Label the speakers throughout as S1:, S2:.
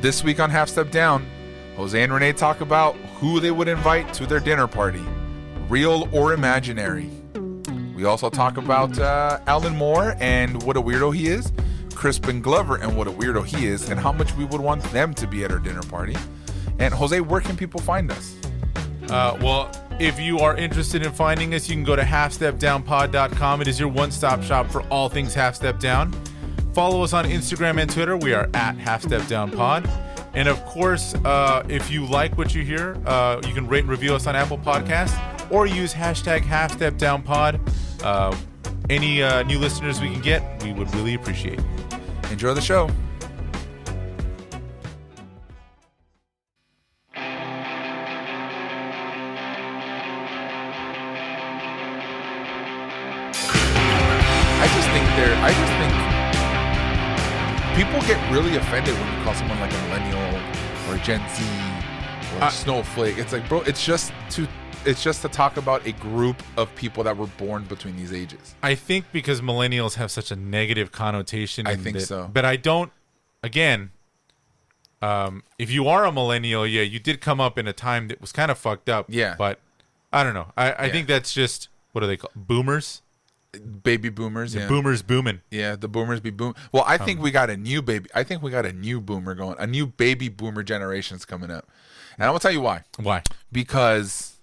S1: This week on Half Step Down, Jose and Renee talk about who they would invite to their dinner party, real or imaginary. We also talk about Alan Moore and what a weirdo he is, Crispin Glover and what a weirdo he is, and how much we would want them to be at our dinner party. And Jose, where can people find us?
S2: Well, if you are interested in finding us, you can go to halfstepdownpod.com. It is your one-stop shop for all things Half Step Down. Follow us on Instagram and Twitter. We are at halfstepdownpod. And of course, if you like what you hear, you can rate and review us on Apple Podcasts or use hashtag halfstepdownpod. Any new listeners we can get, we would really appreciate.
S1: Enjoy the show. I just think people get really offended when you call someone like a millennial or a Gen Z or a snowflake. It's like, bro, it's just to talk about a group of people that were born between these ages.
S2: I think because millennials have such a negative connotation.
S1: I think so.
S2: But I don't, again, if you are a millennial, yeah, you did come up in a time that was kind of fucked up.
S1: Yeah.
S2: But I don't know. I think that's just, what are they called? Boomers?
S1: Baby boomers.
S2: The
S1: yeah.
S2: boomers booming.
S1: Yeah, the boomers be boom. Well, I think we got a new baby. I think we got a new boomer going. A new baby boomer generation's coming up. And I'm going to tell you why.
S2: Why?
S1: Because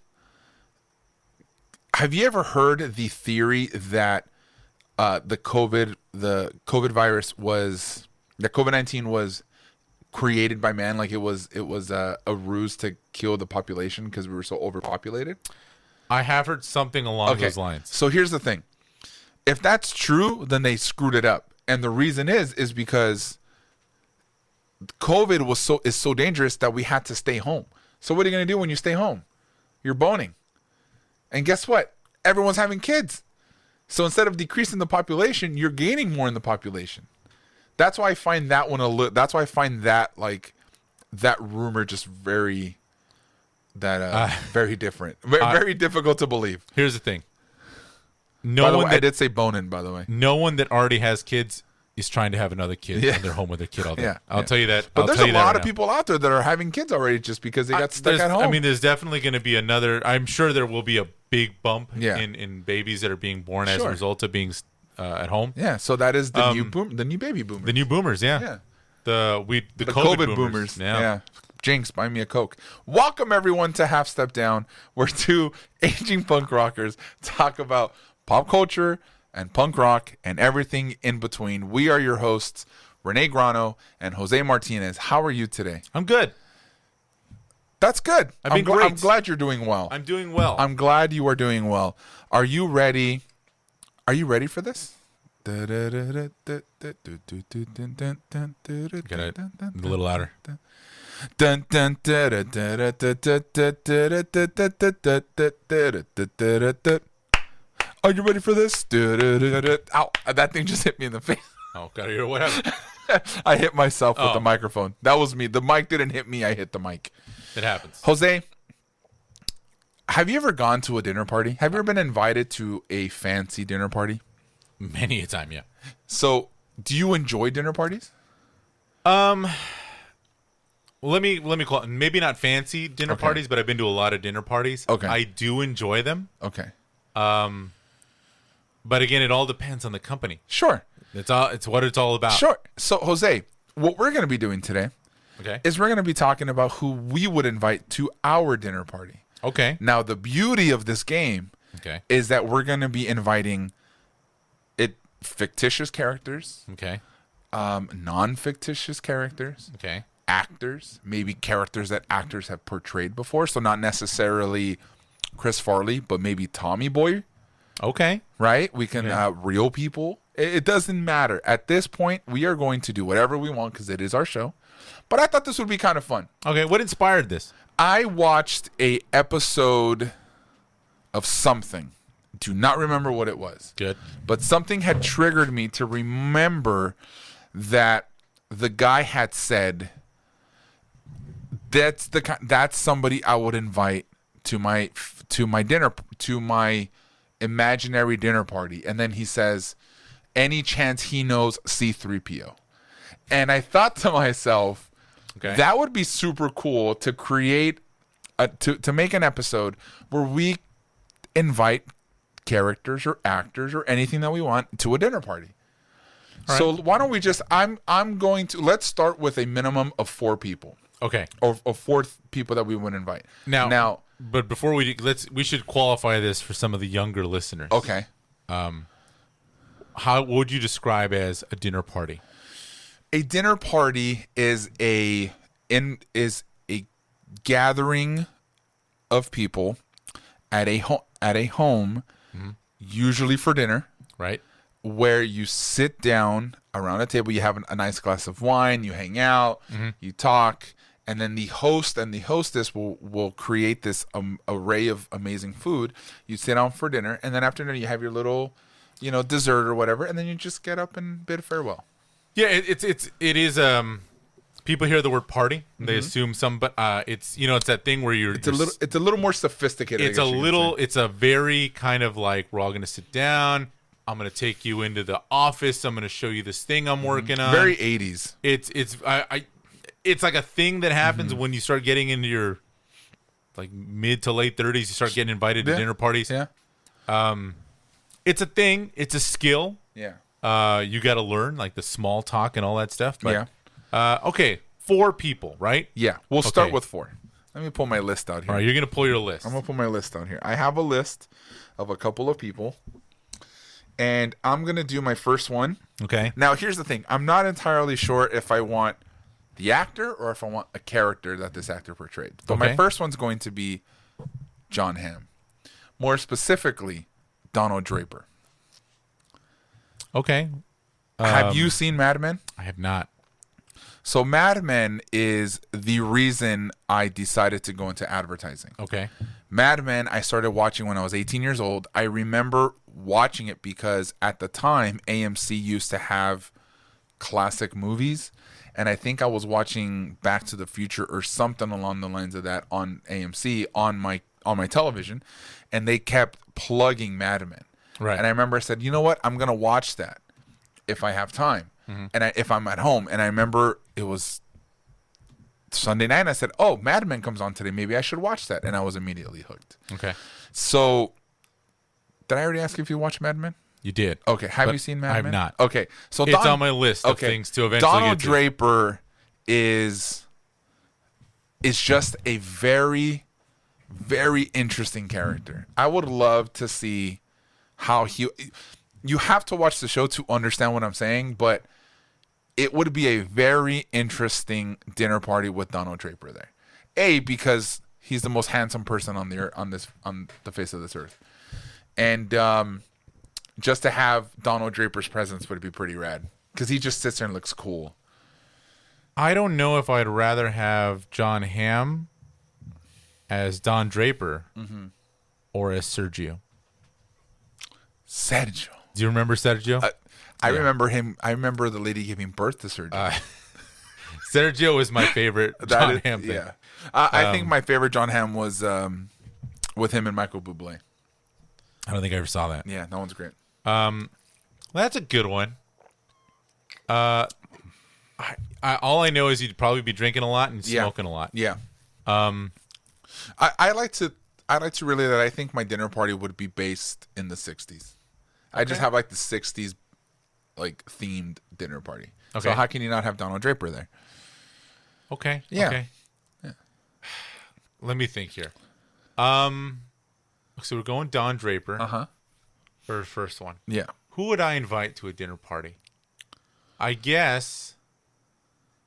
S1: have you ever heard the theory that the COVID-19 was created by man, like it was a ruse to kill the population because we were so overpopulated?
S2: I have heard something along those lines.
S1: So here's the thing. If that's true, then they screwed it up. And the reason is because COVID is so dangerous that we had to stay home. So what are you going to do when you stay home? You're boning. And guess what? Everyone's having kids. So instead of decreasing the population, you're gaining more in the population. That's why I find that one that's why I find that like that rumor just very different. Very difficult to believe.
S2: Here's the thing.
S1: I did say boning, by the way.
S2: No one that already has kids is trying to have another kid and they're home with their kid all day.
S1: Yeah,
S2: I'll tell you that.
S1: But there's a lot of people out there that are having kids already just because they got stuck at home.
S2: I mean, there's definitely going to be I'm sure there will be a big bump
S1: in
S2: babies that are being born as a result of being at home.
S1: Yeah, so that is the new baby boomers.
S2: The new boomers, yeah.
S1: Yeah.
S2: The COVID boomers.
S1: Yeah. Jinx, buy me a Coke. Welcome, everyone, to Half Step Down, where two aging punk rockers talk about pop culture and punk rock and everything in between. We are your hosts, Renee Grano and Jose Martinez. How are you today?
S2: I'm good.
S1: That's good.
S2: I'm great.
S1: I'm glad you're doing well.
S2: I'm doing well.
S1: I'm glad you are doing well. Are you ready? Are you ready for this?
S2: Get it a little louder.
S1: Dun dun da da da da da da da da. Are you ready for this? Ow, that thing just hit me in the face.
S2: Oh, gotta hear what happened.
S1: I hit myself with the microphone. That was me. The mic didn't hit me. I hit the mic.
S2: It happens.
S1: Jose, have you ever gone to a dinner party? Have you ever been invited to a fancy dinner party?
S2: Many a time, yeah.
S1: So, do you enjoy dinner parties?
S2: Let me call it, maybe not fancy dinner parties, but I've been to a lot of dinner parties.
S1: Okay.
S2: I do enjoy them.
S1: Okay.
S2: But again, it all depends on the company.
S1: Sure.
S2: It's what it's all about.
S1: Sure. So, Jose, what we're going to be doing today is we're going to be talking about who we would invite to our dinner party.
S2: Okay.
S1: Now, the beauty of this game is that we're going to be inviting fictitious characters.
S2: Okay.
S1: Non-fictitious characters.
S2: Okay.
S1: Actors, maybe characters that actors have portrayed before. So not necessarily Chris Farley, but maybe Tommy Boy.
S2: Okay.
S1: Right? We can real people. It doesn't matter. At this point, we are going to do whatever we want because it is our show. But I thought this would be kind of fun.
S2: Okay. What inspired this?
S1: I watched a episode of something. Do not remember what it was.
S2: Good.
S1: But something had triggered me to remember that the guy had said, that's somebody I would invite to my imaginary dinner party. And then he says, any chance he knows C-3PO. And I thought to myself,
S2: Okay.
S1: That would be super cool to create to make an episode where we invite characters or actors or anything that we want to a dinner party.
S2: All
S1: So
S2: right.
S1: why don't we just I'm going to let's start with a minimum of 4 people.
S2: Okay.
S1: Or 4 people that we would invite.
S2: Now, but before we should qualify this for some of the younger listeners.
S1: Okay.
S2: How would you describe as a dinner party?
S1: A dinner party is a gathering of people at a home, usually for dinner,
S2: Right.
S1: where you sit down around a table, you have a nice glass of wine, you hang out, you talk, and then the host and the hostess will create this array of amazing food. You sit down for dinner, and then after dinner you have your little, dessert or whatever, and then you just get up and bid farewell.
S2: Yeah, it is. People hear the word party, they assume but it's it's that thing where it's
S1: a little more sophisticated.
S2: It's a very kind of like, we're all going to sit down. I'm going to take you into the office. I'm going to show you this thing I'm working on.
S1: Very 80s.
S2: It's like a thing that happens when you start getting into your like mid to late 30s. You start getting invited to dinner parties.
S1: Yeah.
S2: It's a thing. It's a skill.
S1: Yeah.
S2: You got to learn like the small talk and all that stuff. But,
S1: Yeah.
S2: Okay, 4 people, right?
S1: Yeah. We'll start
S2: Okay.
S1: with 4. Let me pull my list out here.
S2: All right, you're going to pull your list.
S1: I'm going to pull my list out here. I have a list of a couple of people, and I'm going to do my first one.
S2: Okay.
S1: Now, here's the thing. I'm not entirely sure if I want the actor or if I want a character that this actor portrayed. But my
S2: Okay.
S1: first one's going to be Jon Hamm. More specifically, Donald Draper.
S2: Okay.
S1: Have you seen Mad Men?
S2: I have not.
S1: So Mad Men is the reason I decided to go into advertising.
S2: Okay.
S1: Mad Men, I started watching when I was 18 years old. I remember watching it because at the time, AMC used to have classic movies. And I think I was watching Back to the Future or something along the lines of that on AMC on my television. And they kept plugging Mad Men.
S2: Right.
S1: And I remember I said, you know what? I'm going to watch that if I have time. And if I'm at home. And I remember it was Sunday night, and I said, oh, Mad Men comes on today. Maybe I should watch that. And I was immediately hooked.
S2: Okay.
S1: So, did I already ask you if you watched Mad Men?
S2: You did.
S1: Okay. Have
S2: But
S1: you seen Mad
S2: I have
S1: Men?
S2: not.
S1: Okay. So
S2: It's on my list of things to eventually
S1: Donald
S2: get to.
S1: Draper is just a very, very interesting character. I would love to see how you have to watch the show to understand what I'm saying, but it would be a very interesting dinner party with Donald Draper there. Because he's the most handsome person on the face of this earth. And just to have Donald Draper's presence would be pretty rad. Because he just sits there and looks cool.
S2: I don't know if I'd rather have Jon Hamm as Don Draper or as Sergio.
S1: Sergio.
S2: Do you remember Sergio?
S1: I remember him. I remember the lady giving birth to Sergio.
S2: Sergio is my favorite Jon Hamm thing.
S1: Yeah. I think my favorite Jon Hamm was with him and Michael Bublé.
S2: I don't think I ever saw that.
S1: Yeah, that one's great.
S2: That's a good one. All I know is you'd probably be drinking a lot and smoking a lot.
S1: Yeah. I like to relay that I think my dinner party would be based in the 60s. I just have like the 60s like themed dinner party.
S2: Okay.
S1: So how can you not have Donald Draper there?
S2: Okay.
S1: Yeah.
S2: Okay. Let me think here. So we're going Don Draper. For the first one.
S1: Yeah.
S2: Who would I invite to a dinner party? I guess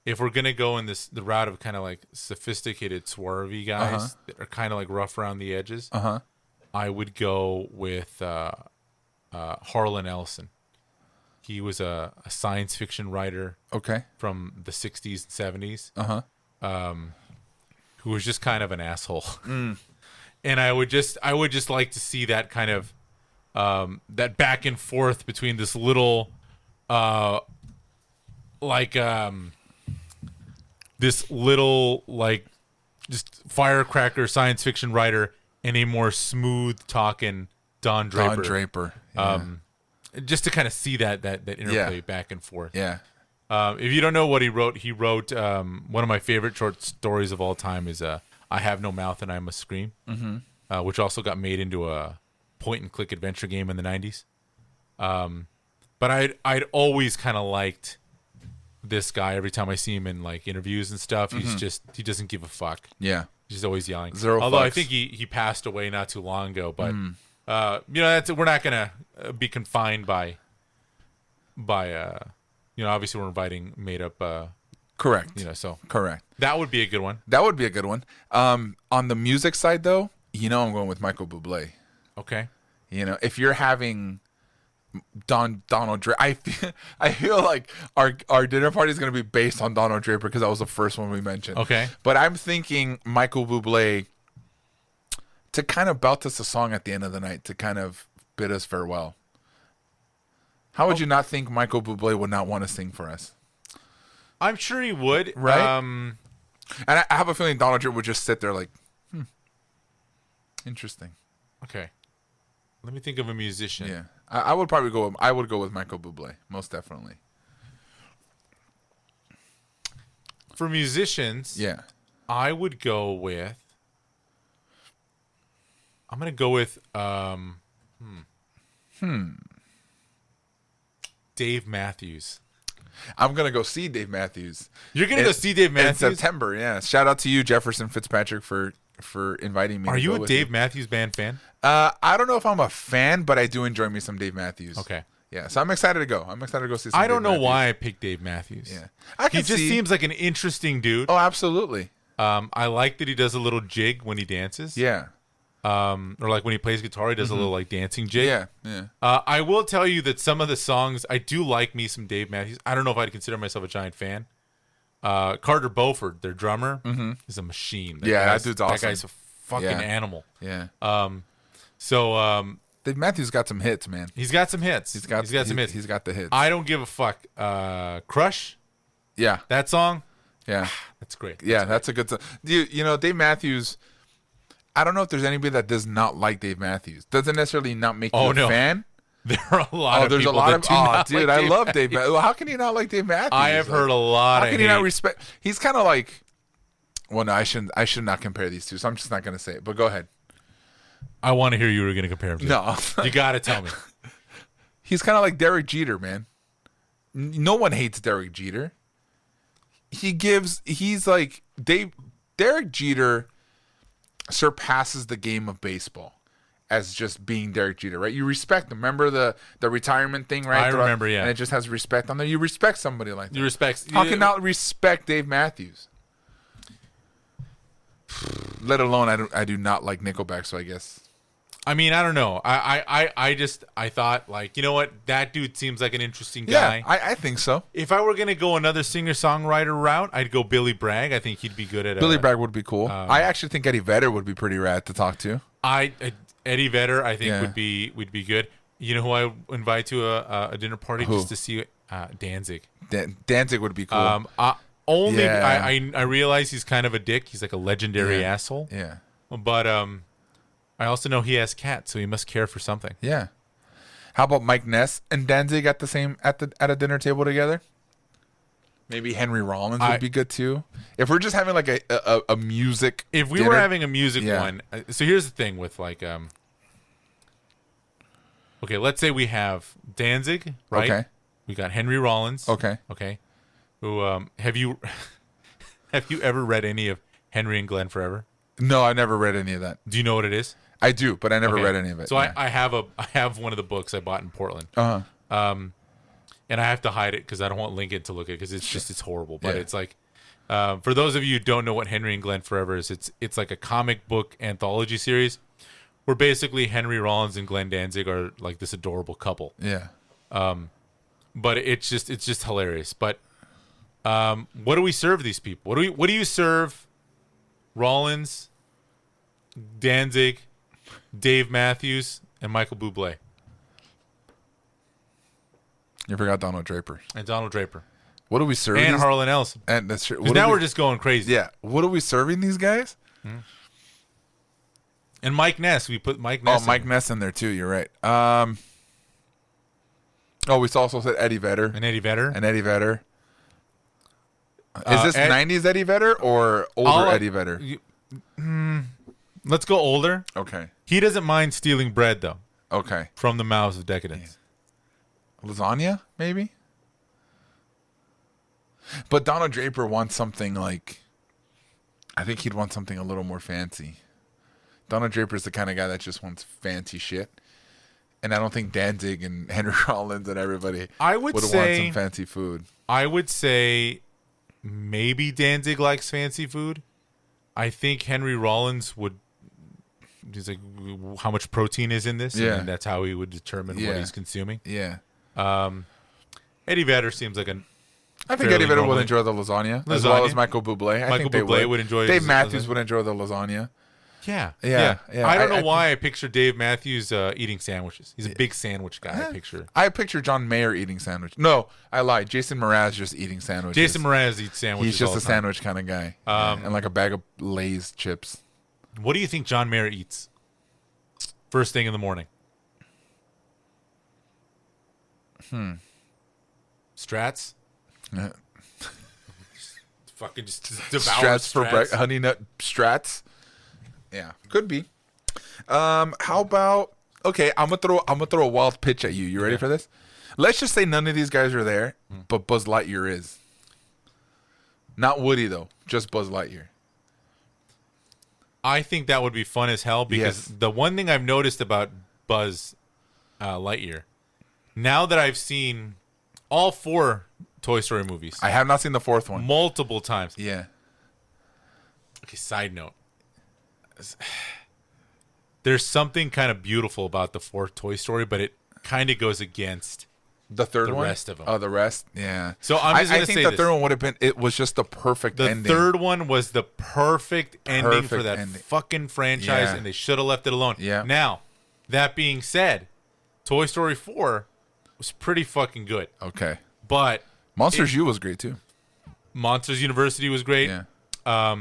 S2: if we're gonna go in the route of kind of like sophisticated swervy guys that are kind of like rough around the edges, I would go with Harlan Ellison. He was a science fiction writer.
S1: Okay.
S2: From the 60s and 70s. Who was just kind of an asshole. And I would just like to see that kind of that back and forth between this little this little like just firecracker science fiction writer and a more smooth talking Don Draper.
S1: Don Draper. Yeah.
S2: Just to kind of see that interplay back and forth.
S1: Yeah.
S2: If you don't know what he wrote one of my favorite short stories of all time is I Have No Mouth and I Must Scream, which also got made into a point-and-click adventure game in the 90s. But I'd always kind of liked this guy. Every time I see him in like interviews and stuff, he doesn't give a fuck.
S1: Yeah.
S2: He's always yelling.
S1: Zero
S2: Although
S1: fucks.
S2: I think he passed away not too long ago, but we're not gonna be confined by obviously we're inviting made up.
S1: Correct.
S2: So
S1: correct.
S2: That would be a good one.
S1: That would be a good one. On the music side, though, I'm going with Michael Bublé.
S2: Okay.
S1: If you're having Donald Draper, I feel like our dinner party is going to be based on Donald Draper because that was the first one we mentioned.
S2: Okay.
S1: But I'm thinking Michael Bublé to kind of belt us a song at the end of the night to kind of bid us farewell. How would you not think Michael Bublé would not want to sing for us?
S2: I'm sure he would.
S1: Right. And I have a feeling Donald Draper would just sit there like, interesting.
S2: Okay. Let me think of a musician.
S1: Yeah. I would probably go with Michael Bublé, most definitely.
S2: For musicians,
S1: yeah,
S2: I would go with. I'm gonna go with Dave Matthews.
S1: I'm gonna go see Dave Matthews.
S2: You're gonna go see Dave Matthews
S1: in September? Yeah. Shout out to you, Jefferson Fitzpatrick, for inviting me.
S2: Are
S1: to
S2: you
S1: go
S2: a
S1: with
S2: Dave Matthews Band fan?
S1: I don't know if I'm a fan, but I do enjoy me some Dave Matthews.
S2: Okay.
S1: Yeah, so I'm excited to go. I'm excited to go see some
S2: I don't
S1: Dave
S2: know
S1: Matthews.
S2: why I picked Dave Matthews.
S1: Yeah.
S2: He just seems like an interesting dude.
S1: Oh, absolutely.
S2: I like that he does a little jig when he dances.
S1: Yeah.
S2: Or like when he plays guitar, he does a little like dancing jig.
S1: Yeah, yeah.
S2: I will tell you that some of the songs, I do like me some Dave Matthews. I don't know if I'd consider myself a giant fan. Carter Beauford, their drummer, is a machine.
S1: That dude's awesome.
S2: That guy's a fucking animal.
S1: Yeah.
S2: Dave
S1: Matthews got some hits, man.
S2: He's got some hits. He's got some hits.
S1: He's got the hits.
S2: I don't give a fuck. Crush.
S1: Yeah.
S2: That song.
S1: Yeah.
S2: That's great.
S1: That's a good song. Dave Matthews, I don't know if there's anybody that does not like Dave Matthews. Doesn't necessarily not make you a fan.
S2: There are a lot of
S1: there's
S2: people
S1: a lot
S2: that
S1: of
S2: do not
S1: dude,
S2: like
S1: I love Dave Matthews. Well, how can you not like Dave Matthews?
S2: I have heard a lot of
S1: How can you not respect? He's kind of like, well, no, I should not compare these two, so I'm just not going to say it. But go ahead.
S2: I want to hear you were going to compare him to.
S1: No.
S2: You got to tell me.
S1: He's kind of like Derek Jeter, man. No one hates Derek Jeter. He's like Derek Jeter surpasses the game of baseball as just being Derek Jeter, right? You respect him. Remember the retirement thing, right?
S2: I remember, yeah.
S1: And it just has respect on there. You respect somebody like that.
S2: You respect.
S1: How can you not respect Dave Matthews? Let alone I do not like Nickelback, so I guess.
S2: I mean, I don't know. I thought, like, you know what? That dude seems like an interesting guy.
S1: Yeah, I think so.
S2: If I were going to go another singer-songwriter route, I'd go Billy Bragg. I think he'd be good at
S1: Billy Bragg would be cool. I actually think Eddie Vedder would be pretty rad to talk to.
S2: Eddie Vedder, I think, would be good. You know who I would invite to a dinner party just to see Danzig.
S1: Danzig would be cool.
S2: I realize he's kind of a dick. He's like a legendary asshole.
S1: Yeah.
S2: But I also know he has cats, so he must care for something.
S1: Yeah. How about Mike Ness and Danzig at a dinner table together? Maybe Henry Rollins would be good too. If we're just having like a music,
S2: if we were having a music one, so here's the thing with like okay, let's say we have Danzig, right?
S1: Okay.
S2: We got Henry Rollins.
S1: Okay.
S2: Who have you ever read any of Henry and Glenn Forever?
S1: No, I never read any of that.
S2: Do you know what it is?
S1: I do, but I never read any of it.
S2: So I have one of the books I bought in Portland. And I have to hide it because I don't want Lincoln to look at it because it's horrible. But it's like, for those of you who don't know what Henry and Glenn Forever is, it's like a comic book anthology series where basically Henry Rollins and Glenn Danzig are like this adorable couple.
S1: Yeah.
S2: But it's just hilarious. But what do we serve these people? What do you serve Rollins, Danzig, Dave Matthews, and Michael Bublé?
S1: You forgot Donald Draper.
S2: And Donald Draper.
S1: What are we serving?
S2: And Harlan Ellison.
S1: And that's true.
S2: Now we're just going crazy.
S1: Yeah. What are we serving these guys?
S2: And Mike Ness. We put Mike Ness.
S1: Oh, Mike Ness in there too. You're right. We also said Eddie Vedder.
S2: And Eddie Vedder.
S1: Is this 90s Eddie Vedder or older Eddie Vedder?
S2: Let's go older.
S1: Okay.
S2: He doesn't mind stealing bread, though.
S1: Okay.
S2: From the mouths of decadence.
S1: Yeah. Lasagna, maybe? But Donald Draper wants something like... I think he'd want something a little more fancy. Donald Draper's the kind of guy that just wants fancy shit. And I don't think Danzig and Henry Rollins and everybody would want some fancy food.
S2: I would say maybe Danzig likes fancy food. I think Henry Rollins would... He's like, how much protein is in this?
S1: Yeah.
S2: And that's how he would determine what he's consuming.
S1: Yeah.
S2: Eddie Vedder seems like
S1: I think Eddie Vedder would enjoy the lasagna as well as Michael Bublé. I think
S2: Bublé would enjoy
S1: Dave Matthews would enjoy the lasagna.
S2: Yeah.
S1: I
S2: don't know why I picture Dave Matthews eating sandwiches. He's a big sandwich guy, I picture.
S1: John Mayer eating sandwich. No, I lied. Jason Mraz just eating sandwiches.
S2: Jason Mraz eats sandwiches.
S1: He's just a sandwich kind of guy. And like a bag of Lay's chips.
S2: What do you think John Mayer eats first thing in the morning? Strats? Fucking just devour
S1: Strats for Honey Nut Strats. Yeah, could be. How about? Okay, I'm gonna throw a wild pitch at you. You ready for this? Let's just say none of these guys are there, but Buzz Lightyear is. Not Woody though, just Buzz Lightyear.
S2: I think that would be fun as hell because the one thing I've noticed about Buzz Lightyear, now that I've seen all 4 Toy Story movies.
S1: I have not seen the 4th one.
S2: Multiple times.
S1: Yeah.
S2: Okay, side note. There's something kind of beautiful about the 4th Toy Story, but it kind of goes against
S1: the third one?
S2: The rest of them.
S1: Oh, the rest? Yeah.
S2: So I'm just going to say
S1: I think the third one would have been, it was just the perfect ending.
S2: The third one was the perfect ending for that fucking franchise, and they should have left it alone.
S1: Yeah.
S2: Now, that being said, Toy Story 4 was pretty fucking good.
S1: Okay.
S2: But
S1: Monsters U was great too.
S2: Monsters University was great.
S1: Yeah.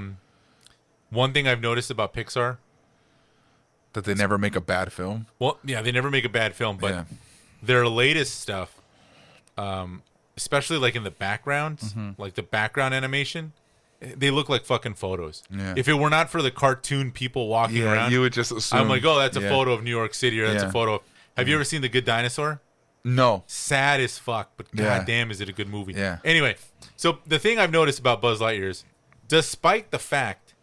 S2: One thing I've noticed about Pixar,
S1: that they never make a bad film.
S2: Well, yeah, they never make a bad film, but their latest stuff, especially like in the background, like the background animation, they look like fucking photos.
S1: Yeah.
S2: If it were not for the cartoon people walking around,
S1: you would just assume.
S2: I'm like, oh, that's a photo of New York City, or that's a photo of... Have you ever seen The Good Dinosaur?
S1: No.
S2: Sad as fuck, but goddamn, is it a good movie.
S1: Yeah.
S2: Anyway, so the thing I've noticed about Buzz Lightyear is, despite the fact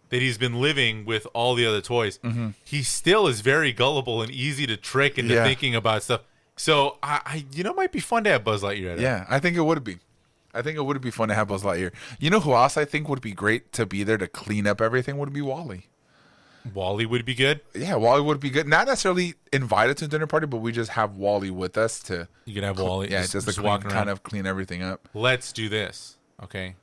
S2: that he's been living with all the other toys, he still is very gullible and easy to trick into thinking about stuff. So, I might be fun to have Buzz Lightyear.
S1: Yeah, I think it would be. I think it would be fun to have Buzz Lightyear. You know who else I think would be great to be there to clean up everything would be Wally.
S2: Wally would be good?
S1: Yeah, Wally would be good. Not necessarily invited to a dinner party, but we just have Wally with us to...
S2: You could have Wally.
S1: Yeah, just to walk around. Kind of clean everything up.
S2: Let's do this. Okay.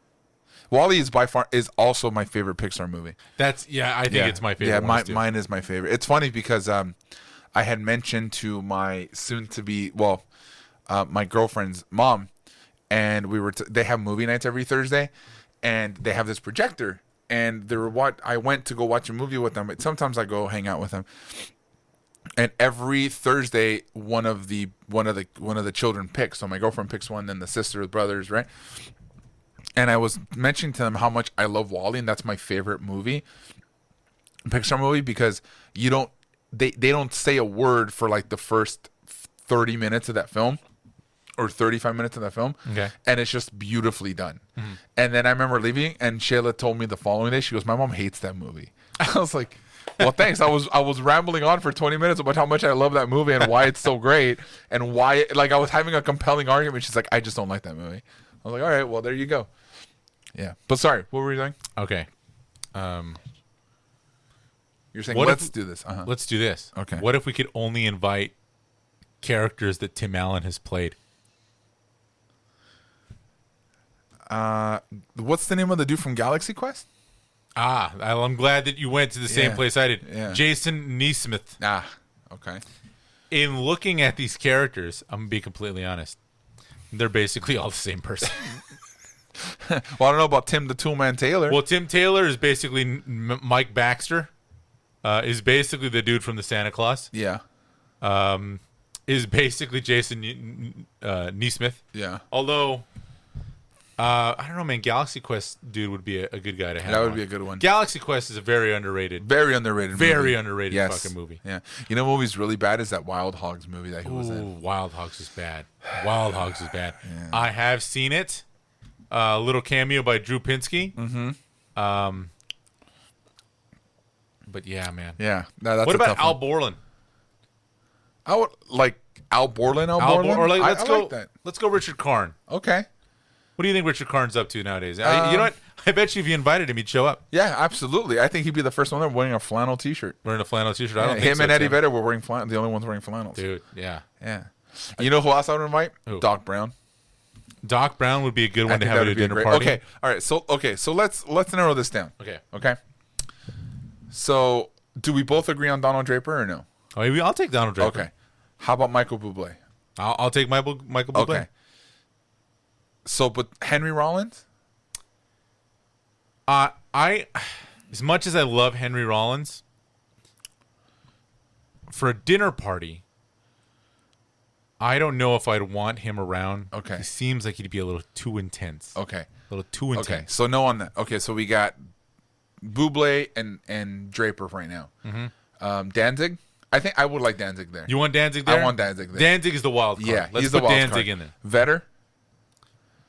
S1: Wally is also my favorite Pixar movie.
S2: I think it's my favorite.
S1: Yeah, mine is my favorite. It's funny because I had mentioned to my soon-to-be... my girlfriend's mom, and we were they have movie nights every Thursday, and they have this projector. And I went to go watch a movie with them. But sometimes I go hang out with them. And every Thursday, one of the children picks. So my girlfriend picks one, then the sister, the brothers, right? And I was mentioning to them how much I love Wall-E, and that's my favorite movie, Pixar movie, because they don't say a word for like the first 30 minutes of that film. Or 35 minutes of that film, and it's just beautifully done. And then I remember leaving, and Shayla told me the following day, she goes, "My mom hates that movie." I was like, "Well, thanks." I was rambling on for 20 minutes about how much I love that movie and why it's so great, and why I was having a compelling argument. She's like, "I just don't like that movie." I was like, "All right, well, there you go." Yeah, but sorry, what were you saying?
S2: Okay,
S1: you're saying let's do this.
S2: Let's do this.
S1: Okay.
S2: What if we could only invite characters that Tim Allen has played?
S1: What's the name of the dude from Galaxy Quest?
S2: I'm glad that you went to the same place I did.
S1: Yeah.
S2: Jason Nesmith.
S1: Okay.
S2: In looking at these characters, I'm going to be completely honest. They're basically all the same person.
S1: Well, I don't know about Tim the Toolman Taylor.
S2: Well, Tim Taylor is basically Mike Baxter. Is basically the dude from the Santa Claus.
S1: Yeah.
S2: Is basically Jason Nesmith.
S1: Yeah.
S2: Although I don't know, man. Galaxy Quest dude would be a good guy to have.
S1: That would
S2: on.
S1: be a good one.
S2: Galaxy Quest is a very underrated
S1: Yes.
S2: fucking movie.
S1: Yeah. You know what movie's really bad is that Wild Hogs movie that he was in.
S2: Wild Hogs is bad. Wild Hogs is bad.
S1: Yeah.
S2: I have seen it. A little cameo by Drew Pinsky.
S1: Mm-hmm.
S2: But yeah, man.
S1: Yeah. No, that's
S2: what
S1: a
S2: about
S1: tough
S2: Al
S1: one.
S2: Borland?
S1: I would like Al Borland.
S2: Or like, let's
S1: I
S2: go.
S1: like that.
S2: Let's go, Richard Karn.
S1: Okay.
S2: What do you think Richard Karn's up to nowadays? You know what? I bet you if you invited him, he'd show up.
S1: Yeah, absolutely. I think he'd be the first one there wearing a flannel T-shirt.
S2: Wearing a flannel T-shirt. I
S1: Yeah,
S2: don't think
S1: him
S2: so,
S1: and Eddie
S2: Tim.
S1: Vedder were wearing flannel. The only ones wearing flannels.
S2: Dude, yeah.
S1: Yeah. You know who else I would invite?
S2: Who?
S1: Doc Brown.
S2: Doc Brown would be a good
S1: I
S2: one to
S1: think
S2: have
S1: that
S2: at a
S1: would be a
S2: dinner
S1: great.
S2: party.
S1: Okay. So let's narrow this down. Okay. So do we both agree on Donald Draper or no?
S2: Oh, maybe I'll take Donald Draper.
S1: Okay. How about Michael Bublé?
S2: I'll take Michael Bublé.
S1: Okay. So, but Henry Rollins?
S2: I, as much as I love Henry Rollins, for a dinner party, I don't know if I'd want him around.
S1: Okay.
S2: He seems like he'd be a little too intense.
S1: Okay.
S2: A little too intense.
S1: Okay. So no on that. Okay. So we got Bublé and Draper right now. Mm-hmm. Danzig? I think I would like Danzig there.
S2: You want Danzig there?
S1: I want Danzig there.
S2: Danzig is the wild card.
S1: Yeah,
S2: Let's
S1: he's the
S2: put
S1: wild
S2: Danzig
S1: card.
S2: in there.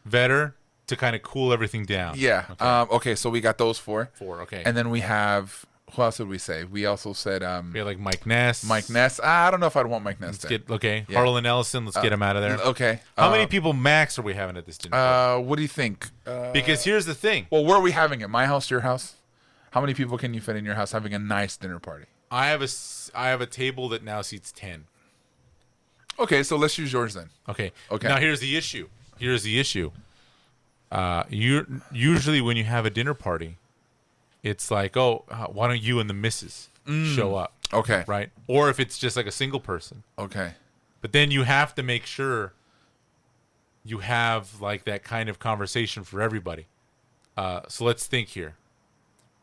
S1: Vedder?
S2: To kind of cool everything down.
S1: Yeah. Okay. So we got those four.
S2: Okay.
S1: And then we have, who else did we say? We also said
S2: we had like Mike Ness.
S1: I don't know if I'd want Mike Ness there.
S2: Yeah.
S1: Yeah.
S2: Harlan Ellison. Let's get him out of there.
S1: Okay.
S2: How many people max are we having at this dinner party?
S1: What do you think?
S2: Because here's the thing.
S1: Well, where are we having it? My house, your house? How many people can you fit in your house having a nice dinner party?
S2: I have a table that now seats 10.
S1: Okay, so let's use yours then.
S2: Okay.
S1: Okay.
S2: Now here's the issue. Usually when you have a dinner party, it's like, why don't you and the missus show up?
S1: Okay.
S2: Right? Or if it's just like a single person.
S1: Okay.
S2: But then you have to make sure you have like that kind of conversation for everybody. So let's think here.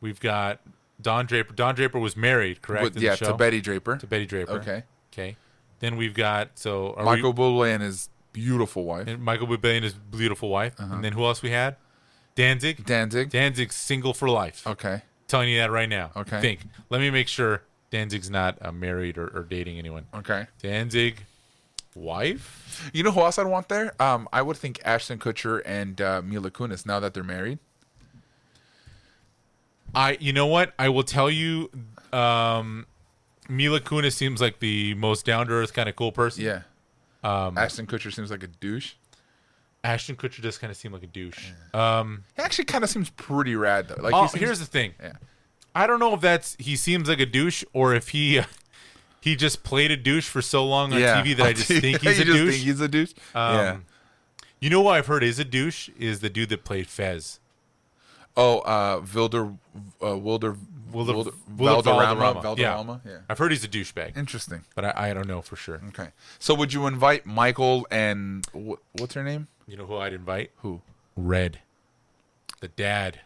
S2: We've got Don Draper. Don Draper was married, correct?
S1: Yeah, to Betty Draper.
S2: Okay. Okay. Then we've got
S1: Michael Bublé and his beautiful wife.
S2: And Michael Bublé and his beautiful wife.
S1: Uh-huh.
S2: And then who else we had? Danzig. Danzig's single for life.
S1: Okay.
S2: Telling you that right now.
S1: Okay.
S2: Let me make sure Danzig's not married or dating anyone.
S1: Okay.
S2: Danzig, wife.
S1: You know who else I'd want there? I would think Ashton Kutcher and Mila Kunis. Now that they're married.
S2: You know what? I will tell you. Mila Kunis seems like the most down to earth kind of cool person.
S1: Yeah. Ashton Kutcher seems like a douche.
S2: Ashton Kutcher does kind of seem like a douche.
S1: Yeah. He actually kind of seems pretty rad though. Like
S2: here's the thing.
S1: Yeah.
S2: I don't know if he seems like a douche or if he just played a douche for so long on TV that I just think he's a douche.
S1: Think he's a douche. Yeah.
S2: You know who I've heard is a douche is the dude that played Fez.
S1: Oh, Valderrama.
S2: Yeah. I've heard he's a douchebag.
S1: Interesting.
S2: But I don't know for sure.
S1: Okay. So would you invite Michael and what's her name?
S2: You know who I'd invite?
S1: Who?
S2: Red. The dad.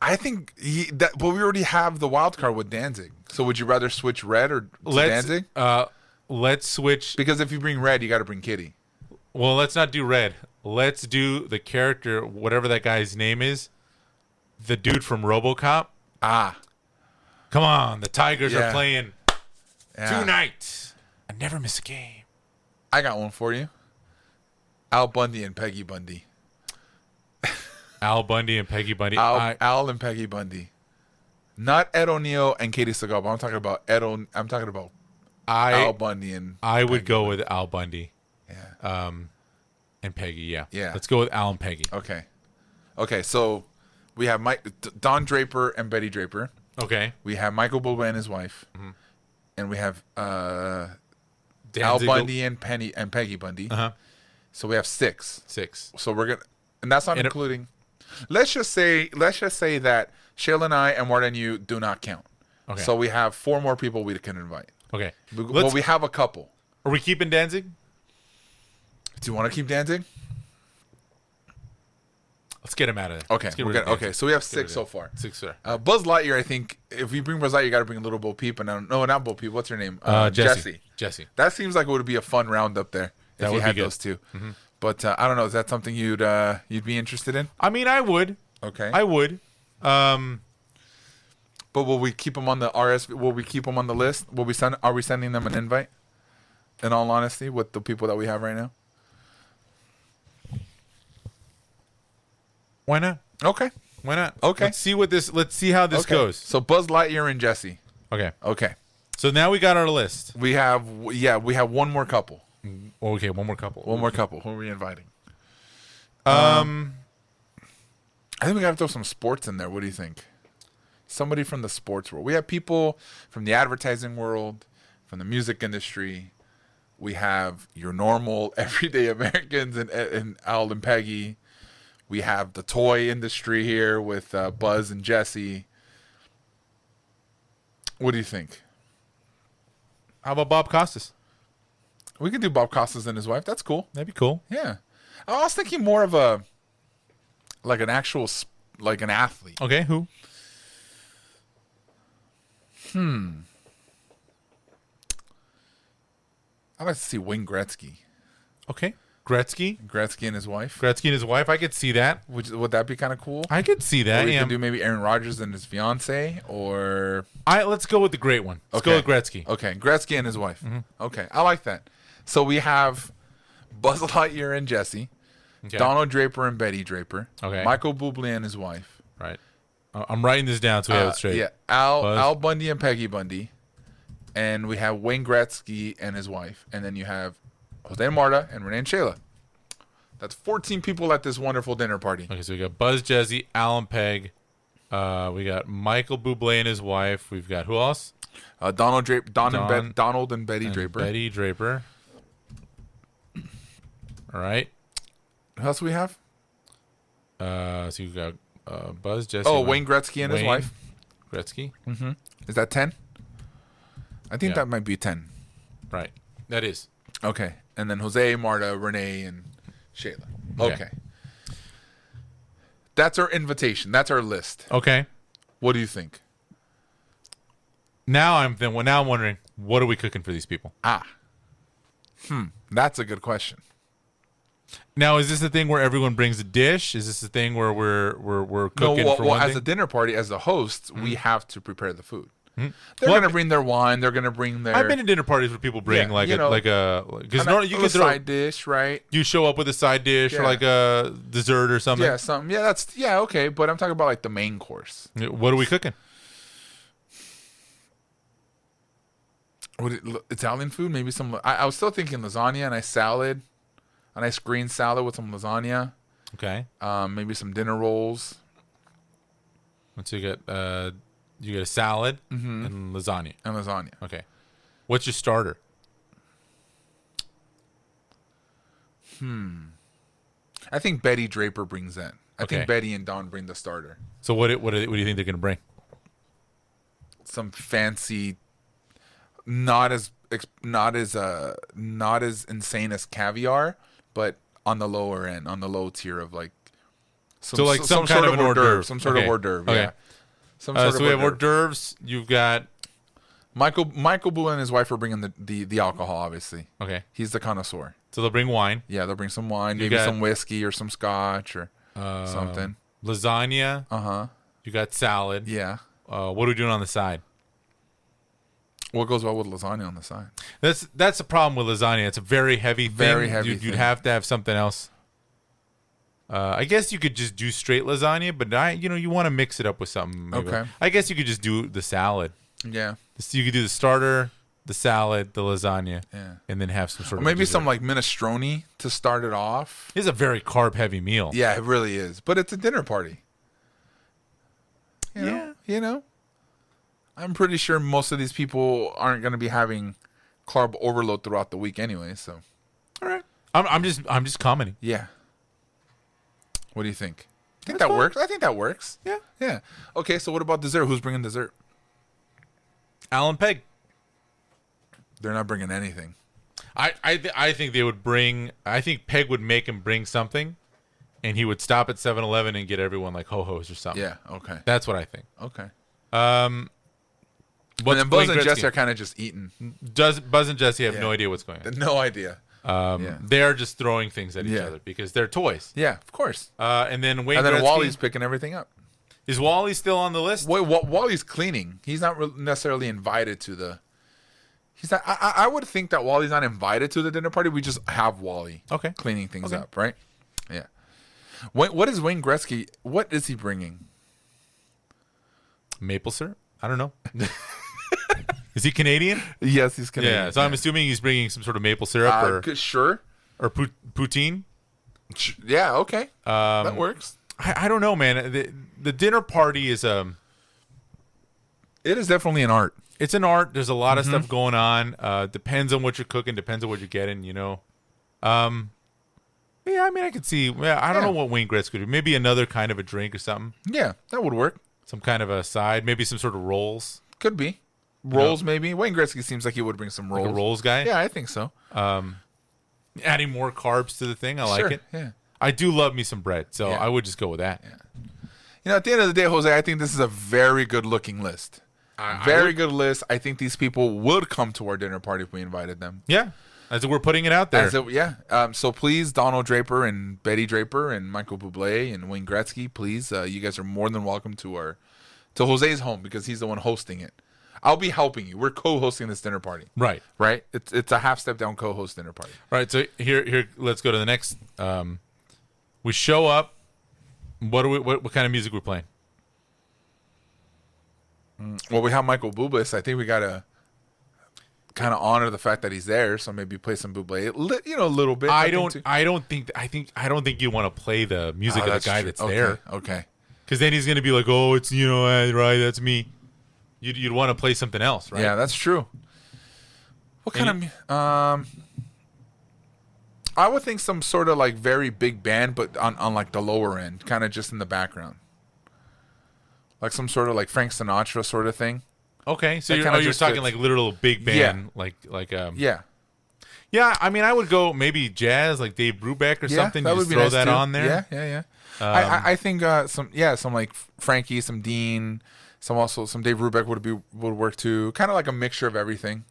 S1: I think but we already have the wild card with Danzig. So would you rather switch Red or Danzig?
S2: Let's switch.
S1: Because if you bring Red, you got to bring Kitty.
S2: Well, let's not do Red. Let's do the character, whatever that guy's name is. The dude from RoboCop. Come on, the Tigers are playing tonight. I never miss a game.
S1: I got one for you. Al Bundy and Peggy Bundy.
S2: Al Bundy and Peggy Bundy.
S1: Al and Peggy Bundy. Not Ed O'Neill and Katie Seagal, but I'm talking about Al Bundy and
S2: I would go with Al Bundy.
S1: Yeah.
S2: And Peggy, yeah.
S1: Yeah.
S2: Let's go with Al and Peggy.
S1: Okay, so we have Don Draper and Betty Draper.
S2: Okay.
S1: We have Michael Bublé and his wife.
S2: Mm-hmm.
S1: And we have Al Bundy and Peggy Bundy.
S2: Uh-huh.
S1: So we have 6.
S2: 6.
S1: So we're gonna, and that's not including. Let's just say that Shayla and I and Marta and you do not count.
S2: Okay.
S1: So we have 4 more people we can invite.
S2: Okay.
S1: But we have a couple.
S2: Are we keeping Danzig?
S1: Do you want to keep Danzig?
S2: Let's get him out of there.
S1: Okay. So we have 6 so far.
S2: 6, sir.
S1: Buzz Lightyear, I think, if you bring Buzz Lightyear, you got to bring Little Bo Peep. And no, not Bo Peep. What's her name?
S2: Jessie.
S1: That seems like it would be a fun round up there if you had those 2.
S2: Mm-hmm.
S1: But I don't know. Is that something you'd be interested in?
S2: I mean, I would.
S1: Okay.
S2: I would.
S1: But will we keep them on the Will we keep them on the list? Are we sending them an invite? In all honesty, with the people that we have right now.
S2: Why not?
S1: Okay.
S2: Why not?
S1: Okay.
S2: Let's see how this goes.
S1: So Buzz Lightyear and Jesse.
S2: Okay.
S1: Okay.
S2: So now we got our list.
S1: We have one more couple.
S2: Okay, one more couple.
S1: One more couple. Who are we inviting? I think we got to throw some sports in there. What do you think? Somebody from the sports world. We have people from the advertising world, from the music industry. We have your normal, everyday Americans and Al and Peggy. We have the toy industry here with Buzz and Jesse. What do you think?
S2: How about Bob Costas?
S1: We could do Bob Costas and his wife. That's cool.
S2: That'd be cool.
S1: Yeah. I was thinking more of an athlete.
S2: Okay, who?
S1: I'd like to see Wayne Gretzky.
S2: Okay. Gretzky
S1: and his wife.
S2: and his wife. I could see that.
S1: Would that be kind of cool?
S2: I could see that.
S1: Or we
S2: Yeah.
S1: could do maybe Aaron Rodgers and his fiance, or
S2: Let's go with the great one. Let's go with Gretzky.
S1: Okay, Gretzky and his wife. Okay, I like that. So we have Buzz Lightyear and Jesse,
S2: Okay.
S1: Donald Draper and Betty Draper,
S2: Okay.
S1: Michael Bublé and his wife.
S2: Right. I'm writing this down so we have it straight.
S1: Yeah, Al Bundy and Peggy Bundy, and we have Wayne Gretzky and his wife, and then you have Jose and Marta and Renee and Shayla. That's 14 people at this wonderful dinner party.
S2: Okay, so we got Buzz, Jesse, Alan Peg. We got Michael Bublé and his wife. We've got who else?
S1: Donald and Betty Draper.
S2: Betty Draper. All right.
S1: Who else do we have?
S2: So you got Buzz, Jesse.
S1: Wayne Gretzky and his wife.
S2: Gretzky.
S1: Mm-hmm. Is that 10? I think that might be 10.
S2: Right. That is.
S1: Okay. And then Jose, Marta, Renee, and Shayla. Okay. That's our invitation. That's our list.
S2: Okay.
S1: What do you think?
S2: Now I'm wondering, what are we cooking for these people?
S1: That's a good question.
S2: Now, is this a thing where everyone brings a dish? Is this a thing where we're cooking for one
S1: as
S2: thing?
S1: a dinner party, as the hosts, we have to prepare the food. They're going to bring their wine. They're going to bring their.
S2: I've been to dinner parties where people bring
S1: you
S2: can throw
S1: side dish, right?
S2: You show up with a side dish or like a dessert or something.
S1: Yeah, something. Yeah, okay. But I'm talking about like the main course.
S2: What are we cooking?
S1: Italian food? Maybe some. I was still thinking lasagna, a nice green salad with some lasagna.
S2: Okay.
S1: Maybe some dinner rolls.
S2: So you get a salad and lasagna. Okay. What's your starter?
S1: I think Betty Draper brings that. I
S2: Okay.
S1: think Betty and Don bring the starter.
S2: So what do you think they're gonna bring?
S1: Some fancy, not as insane as caviar, but on the lower end, on the low tier of like.
S2: Some kind of an hors d'oeuvre.
S1: Some sort of hors d'oeuvre.
S2: Okay.
S1: Yeah. Some sort
S2: so we have hors d'oeuvres. You've got
S1: Michael Bublé and his wife are bringing the alcohol. Obviously,
S2: okay.
S1: he's the connoisseur.
S2: So they'll bring wine.
S1: Yeah, they'll bring some wine, maybe some whiskey or some scotch or something.
S2: Lasagna. You got salad.
S1: Yeah.
S2: What are we doing on the side?
S1: What goes well with lasagna on the side?
S2: That's the problem with lasagna. It's a very heavy thing.
S1: Very heavy.
S2: You'd have to have something else. I guess you could just do straight lasagna, but you want to mix it up with something. Maybe.
S1: Okay.
S2: I guess you could just do the salad.
S1: Yeah.
S2: You could do the starter, the salad, the lasagna, and then have some sort
S1: or
S2: of
S1: maybe
S2: dessert.
S1: some like minestrone to start it off.
S2: It's a very carb heavy meal.
S1: Yeah, it really is. But it's a dinner party. You know. I'm pretty sure most of these people aren't going to be having carb overload throughout the week anyway. So,
S2: all right. I'm just commenting.
S1: Yeah. What do you think? I think that works. I think that works.
S2: Yeah.
S1: Yeah. Okay, so what about dessert? Who's bringing dessert?
S2: Alan Peg.
S1: They're not bringing anything.
S2: I think they would bring. I think Peg would make him bring something, and he would stop at 7-Eleven and get everyone like ho-hos or something.
S1: Yeah. Okay.
S2: That's what I think.
S1: Okay.
S2: And
S1: then Buzz and Jesse are kind of just eating.
S2: Buzz and Jesse have no idea what's going on.
S1: No idea.
S2: They're just throwing things at each other because they're toys.
S1: Yeah, of course.
S2: And then Wayne
S1: And then
S2: Gretzky,
S1: Wally's picking everything up.
S2: Is Wally still on the list?
S1: Wait, Wally's cleaning. He's not necessarily invited to the. He's not. I would think that Wally's not invited to the dinner party. We just have Wally. Cleaning things up, right? Yeah. What is Wayne Gretzky? What is he bringing?
S2: Maple syrup? I don't know. Is he Canadian?
S1: Yes, he's Canadian.
S2: Yeah, so I'm assuming he's bringing some sort of maple syrup
S1: sure.
S2: Or poutine.
S1: Yeah, okay. That works.
S2: I don't know, man. The dinner party is
S1: It is definitely an art.
S2: It's an art. There's a lot of stuff going on. Depends on what you're cooking. Depends on what you're getting. You know. Yeah, I mean, I could see. I don't know what Wayne Gretzky would do. Maybe another kind of a drink or something.
S1: Yeah, that would work.
S2: Some kind of a side. Maybe some sort of rolls.
S1: Could be. Rolls, maybe. Wayne Gretzky seems like he would bring some rolls.
S2: Like a rolls guy?
S1: Yeah, I think so.
S2: Adding more carbs to the thing. I like it.
S1: Yeah.
S2: I do love me some bread, so I would just go with that.
S1: Yeah. You know, at the end of the day, Jose, I think this is a very good-looking list. Very good list. I think these people would come to our dinner party if we invited them.
S2: Yeah. As we're putting it out there.
S1: So please, Donald Draper and Betty Draper and Michael Bublé and Wayne Gretzky, please, you guys are more than welcome to Jose's home because he's the one hosting it. I'll be helping you. We're co-hosting this dinner party.
S2: Right.
S1: Right? It's a half step down co-host dinner party.
S2: Right. So here let's go to the next. We show up. What kind of music we're playing?
S1: Well, we have Michael Bublé, so I think we gotta kind of honor the fact that he's there. So maybe play some Bublé, a little bit.
S2: I don't think you want to play the music of the guy that's there.
S1: Okay.
S2: Because then he's gonna be like, oh, it's right, that's me. You'd want to play something else, right?
S1: Yeah, that's true. What kind of? I would think some sort of like very big band, but on like the lower end, kind of just in the background, like some sort of like Frank Sinatra sort of thing.
S2: Okay, so you're talking like literal big band,
S1: yeah.
S2: Yeah, I mean, I would go maybe jazz, like Dave Brubeck or something.
S1: That
S2: you
S1: would
S2: just
S1: be
S2: throw
S1: nice
S2: that
S1: too.
S2: on there.
S1: Yeah. I think some like Frankie, some Dean, some Dave Brubeck would work too. Kind of like a mixture of everything,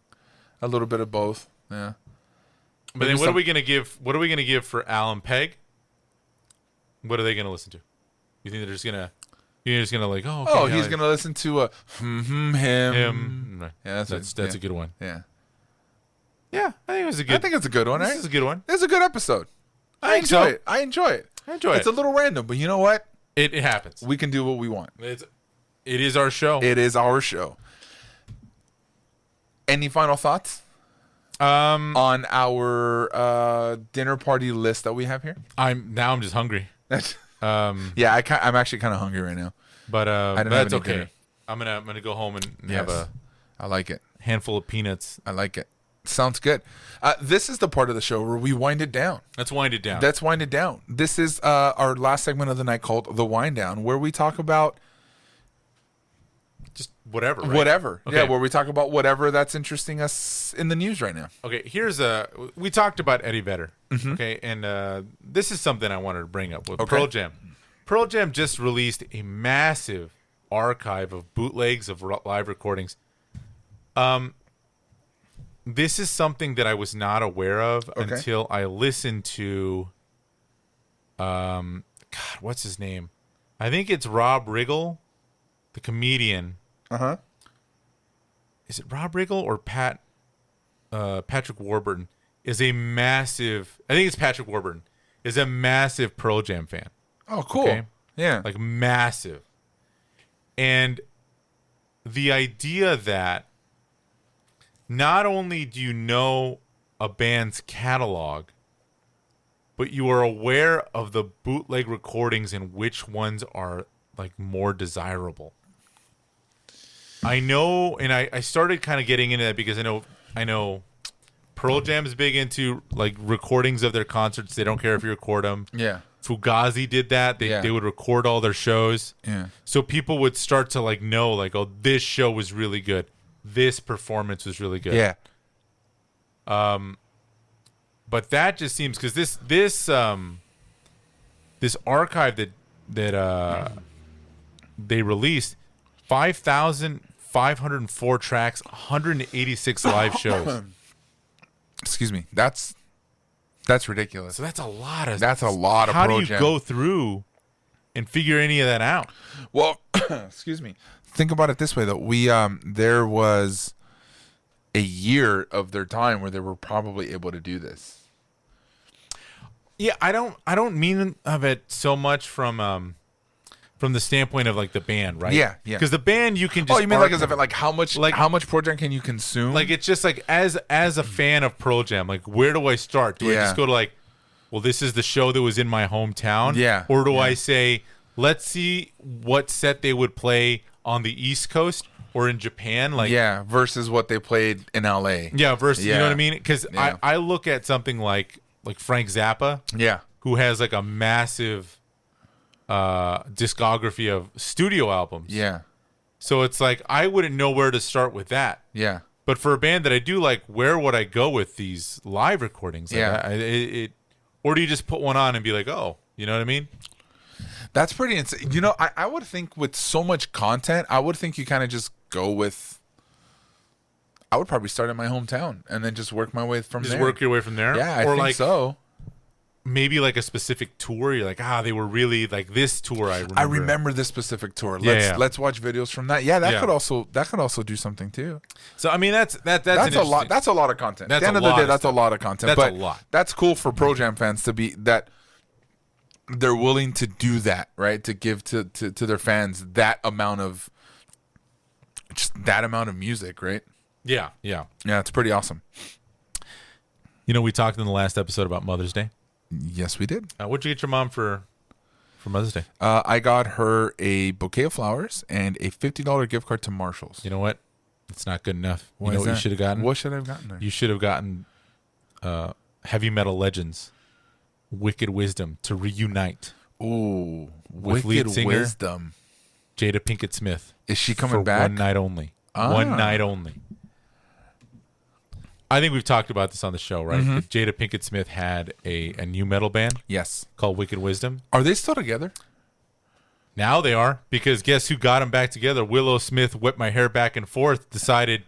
S1: a little bit of both. Yeah.
S2: But then what are we gonna give? What are we gonna give for Alan Pegg? What are they gonna listen to? You think they're just gonna? You're just gonna like,
S1: he's gonna listen to him.
S2: Yeah, that's a good one.
S1: Yeah.
S2: Yeah, I think it's
S1: a good one.
S2: This is a good one.
S1: It's a good episode. I enjoy it. It's a little random, but you know what?
S2: It happens.
S1: We can do what we want.
S2: It is our show.
S1: It is our show. Any final thoughts? On our dinner party list that we have here?
S2: I'm just hungry.
S1: Yeah, I'm actually kind of hungry right now.
S2: But that's okay. Dinner. I'm gonna go home and have
S1: I like it.
S2: Handful of peanuts.
S1: I like it. Sounds good. This is the part of the show where we wind it down.
S2: Let's wind it down.
S1: This is our last segment of the night called The Wind Down, where we talk about
S2: just whatever. Right?
S1: Whatever.
S2: Okay.
S1: Yeah, where we talk about whatever that's interesting us in the news right now.
S2: Okay, we talked about Eddie Vedder. Mm-hmm. Okay, and this is something I wanted to bring up with Pearl Jam. Pearl Jam just released a massive archive of bootlegs of live recordings. This is something that I was not aware of until I listened to, what's his name? I think it's Rob Riggle, the comedian.
S1: Uh-huh.
S2: Is it Rob Riggle or Patrick Warburton? I think it's Patrick Warburton, is a massive Pearl Jam fan.
S1: Oh, cool.
S2: Okay?
S1: Yeah.
S2: Like massive. And the idea that not only do you know a band's catalog, but you are aware of the bootleg recordings and which ones are like more desirable. I know, and I started kind of getting into that because I know Pearl Jam is big into like recordings of their concerts. They don't care if you record them.
S1: Yeah.
S2: Fugazi did that. They would record all their shows.
S1: Yeah.
S2: So people would start to like know like, oh, this show was really good. This performance was really good.
S1: Yeah.
S2: But that just seems because this archive that they released 5,504 tracks, 186 live shows.
S1: Excuse me. That's That's ridiculous.
S2: So that's a lot of.
S1: How
S2: do you go through and figure any of that out?
S1: Well, excuse me. Think about it this way though. We there was a year of their time where they were probably able to do this.
S2: Yeah, I don't mean of it so much from the standpoint of like the band, right?
S1: Yeah.
S2: Because the band you can just.
S1: Oh, you mean like as if like how much Pearl Jam can you consume?
S2: Like it's just like as a fan of Pearl Jam, like where do I start? Do I just go to like, well, this is the show that was in my hometown?
S1: Yeah.
S2: Or do I say, let's see what set they would play on the East Coast or in Japan? Like
S1: versus what they played in LA.
S2: Yeah, versus you know what I mean? Because I look at something like Frank Zappa, who has like a massive discography of studio albums.
S1: Yeah.
S2: So it's like I wouldn't know where to start with that.
S1: Yeah.
S2: But for a band that I do like, where would I go with these live recordings? Like or do you just put one on and be like, oh, you know what I mean?
S1: That's pretty insane. You know, I would think with so much content, I would think you kind of just go with. I would probably start in my hometown and then just work my way from there.
S2: Just work your way from there?
S1: Yeah, I think so.
S2: Maybe like a specific tour. You're like, they were really like this tour. I
S1: remember this specific tour. Let's watch videos from that. Yeah, that could also do something too.
S2: So I mean, that's
S1: a lot. That's a lot of content. At the end of the day, that's a lot of content.
S2: That's a lot.
S1: That's cool for Pearl Jam fans to be that. They're willing to do that, right? To give to their fans that amount of music, right?
S2: Yeah.
S1: It's pretty awesome.
S2: You know, we talked in the last episode about Mother's Day.
S1: Yes, we did.
S2: What'd you get your mom for Mother's Day?
S1: I got her a bouquet of flowers and a $50 gift card to Marshall's.
S2: You know what? It's not good enough. You know what you should have gotten?
S1: What should I have gotten her?
S2: You should have gotten Heavy Metal Legends, Wicked Wisdom to reunite.
S1: Ooh,
S2: with
S1: Wicked
S2: lead singer
S1: Wisdom.
S2: Jada Pinkett Smith.
S1: Is she coming
S2: for
S1: back?
S2: One night only. One night only. I think we've talked about this on the show, right?
S1: Mm-hmm.
S2: Jada Pinkett Smith had a new metal band.
S1: Yes.
S2: Called Wicked Wisdom.
S1: Are they still together?
S2: Now they are, because guess who got them back together? Willow Smith whipped my hair back and forth, decided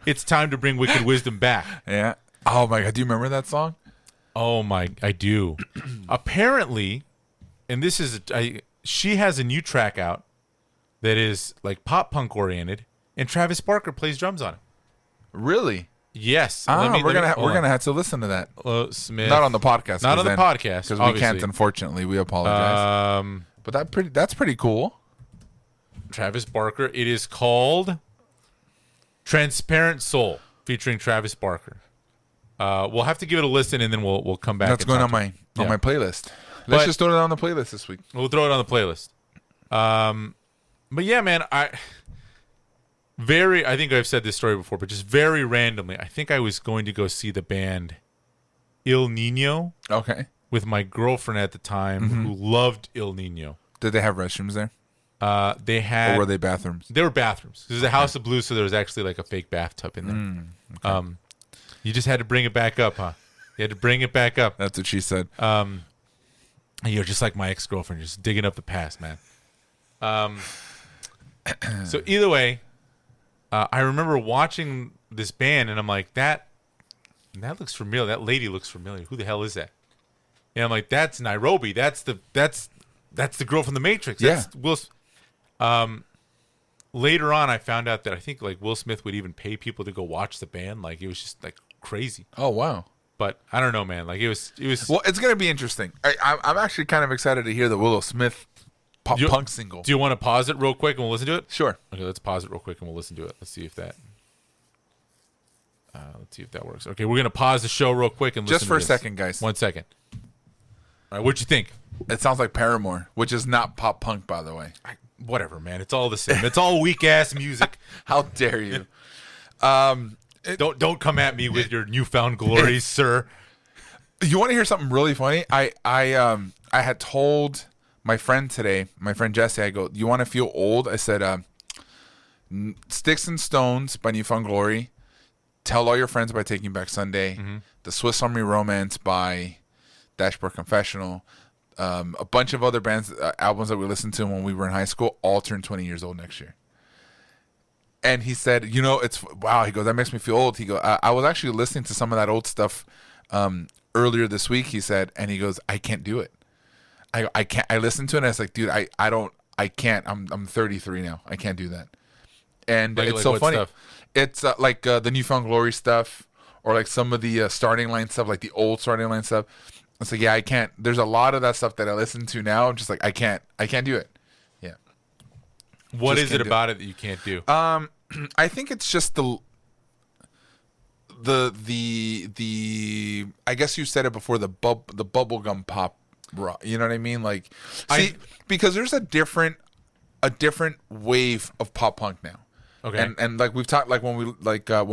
S2: it's time to bring Wicked Wisdom back.
S1: Yeah. Oh my God. Do you remember that song?
S2: Oh my, I do. Apparently, and this is, she has a new track out that is like pop punk oriented, and Travis Barker plays drums on it.
S1: Really?
S2: Yes.
S1: We're gonna have to listen to that.
S2: Smith.
S1: Not on the podcast.
S2: Not on the podcast
S1: because we can't. Unfortunately, we apologize. But that's pretty cool.
S2: Travis Barker. It is called Transparent Soul, featuring Travis Barker. We'll have to give it a listen, and then we'll come back.
S1: That's going on my playlist. Let's just throw it on the playlist this week.
S2: We'll throw it on the playlist. But yeah, man, I think I've said this story before, but just very randomly, I think I was going to go see the band Il Nino.
S1: Okay.
S2: With my girlfriend at the time, who loved Il Nino.
S1: Did they have restrooms there?
S2: They had.
S1: Or were they bathrooms?
S2: They were bathrooms. This is a House of Blues, so there was actually like a fake bathtub in there. Okay. You just had to bring it back up, huh? You had to bring it back up.
S1: That's what she said.
S2: You're just like my ex-girlfriend, just digging up the past, man. So either way, I remember watching this band, and I'm like, that looks familiar. That lady looks familiar. Who the hell is that? And I'm like, that's Nairobi. That's the girl from The Matrix. That's Will. Later on, I found out that I think like Will Smith would even pay people to go watch the band. Like it was just like crazy.
S1: Oh wow.
S2: But I don't know, man. Like it was.
S1: Well, it's gonna be interesting. I'm actually kind of excited to hear the Willow Smith pop punk single.
S2: Do you want to pause it real quick and we'll listen to it?
S1: Sure.
S2: Okay, let's pause it real quick and we'll listen to it. Let's see if that works. Okay, we're gonna pause the show real quick and listen.
S1: Just for
S2: to
S1: a second, guys.
S2: 1 second. All right, what'd you think?
S1: It sounds like Paramore, which is not pop punk, by the way.
S2: Whatever, man. It's all the same. It's all weak ass music.
S1: How dare you?
S2: Don't come at me with your newfound glory, sir.
S1: You want to hear something really funny? I had told my friend today, my friend Jesse, I go, you want to feel old? I said, Sticks and Stones by Newfound Glory, Tell All Your Friends by Taking Back Sunday, The Swiss Army Romance by Dashboard Confessional, a bunch of other bands, albums that we listened to when we were in high school, all turned 20 years old next year. And he said, it's wow. He goes, that makes me feel old. He goes, I was actually listening to some of that old stuff earlier this week, he said, and he goes, I can't do it. I can't. I listened to it and I was like, dude, I can't. I'm 33 now. I can't do that. And it's so funny. Stuff? It's like the Newfound Glory stuff, or like some of the starting line stuff, like the old starting line stuff. It's like, yeah, I can't. There's a lot of that stuff that I listen to now. I'm just like, I can't do it. Yeah.
S2: What is it about it that you can't do?
S1: I think it's just the I guess you said it before, the bubblegum pop rock. You know what I mean? Like, see, because there's a different wave of pop punk now.
S2: Okay.
S1: And like we've talked, like when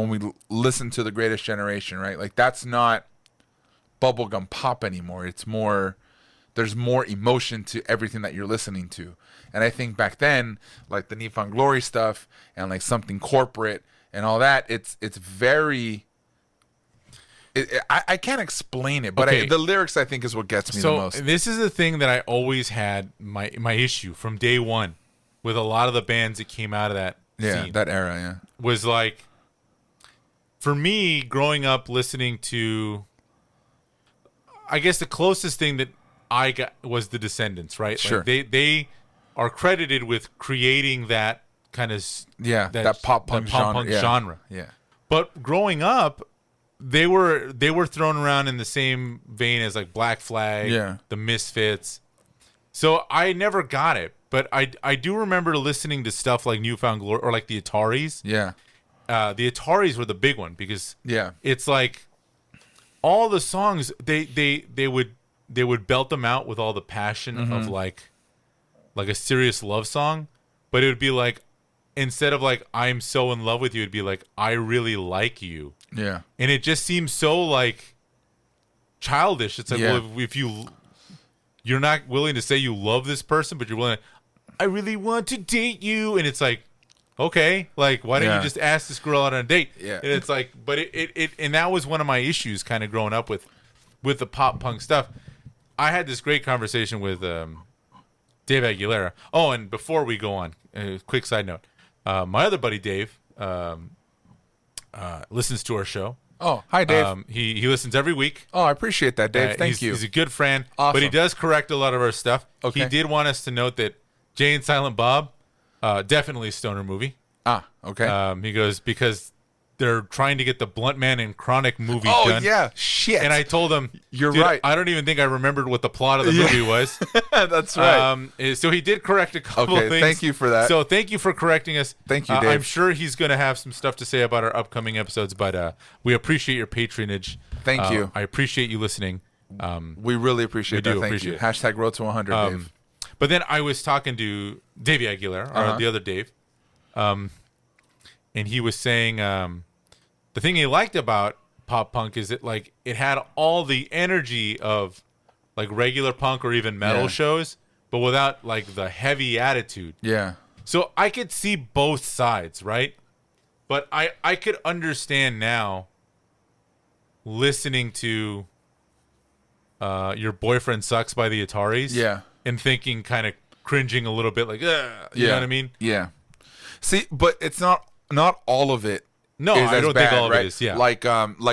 S1: we listen to The Greatest Generation, right? Like that's not bubblegum pop anymore. It's more, there's more emotion to everything that you're listening to. And I think back then, like the Newfound Glory stuff and like Something Corporate and all that, it's very, I can't explain it, but
S2: okay.
S1: The lyrics I think is what gets me the most.
S2: So this is the thing that I always had my issue from day one with a lot of the bands that came out of that scene.
S1: That era, yeah.
S2: Was like, for me, growing up listening to, I guess the closest thing that I got was the Descendants, right?
S1: Sure.
S2: Like they are credited with creating that kind of
S1: that pop punk
S2: genre.
S1: Yeah.
S2: But growing up, they were thrown around in the same vein as like Black Flag, the Misfits. So I never got it, but I do remember listening to stuff like Newfound Glory or like the Ataris.
S1: Yeah.
S2: The Ataris were the big one because it's like all the songs they would belt them out with all the passion of like a serious love song, but it would be like, instead of like I'm so in love with you, it'd be like I really like you.
S1: Yeah.
S2: And it just seems so like childish. It's like, well, if you're not willing to say you love this person, but you're willing to, I really want to date you, and it's like, okay, like why don't you just ask this girl out on a date?
S1: Yeah.
S2: And it's like, but it and that was one of my issues kind of growing up with the pop punk stuff. I had this great conversation with Dave Aguilera. Oh, and before we go on, quick side note. My other buddy Dave listens to our show.
S1: Oh, hi Dave.
S2: He listens every week.
S1: Oh, I appreciate that, Dave. Thank you.
S2: He's a good friend,
S1: awesome.
S2: But he does correct a lot of our stuff.
S1: Okay.
S2: He did want us to note that Jay and Silent Bob, definitely a stoner movie.
S1: Ah, okay.
S2: He goes, because they're trying to get the Blunt Man and Chronic movie
S1: done.
S2: Oh,
S1: yeah. Shit.
S2: And I told him,
S1: you're right.
S2: I don't even think I remembered what the plot of the movie was.
S1: That's right.
S2: So he did correct a couple of things.
S1: Thank you for that.
S2: So thank you for correcting us.
S1: Thank you, Dave.
S2: I'm sure he's going to have some stuff to say about our upcoming episodes, but we appreciate your patronage.
S1: Thank you.
S2: I appreciate you listening.
S1: We really appreciate that. Thank you. Hashtag Road to 100, Dave.
S2: But then I was talking to Davey Aguilera, or the other Dave, and he was saying the thing he liked about pop punk is that like it had all the energy of like regular punk or even metal shows, but without like the heavy attitude.
S1: Yeah. So
S2: I could see both sides, right? But I could understand now listening to Your Boyfriend Sucks by the Ataris.
S1: Yeah.
S2: And thinking, kind of cringing a little bit, like, you know what I mean?
S1: Yeah. See, but it's not all of it.
S2: No, I don't think all of it is. Yeah.
S1: Like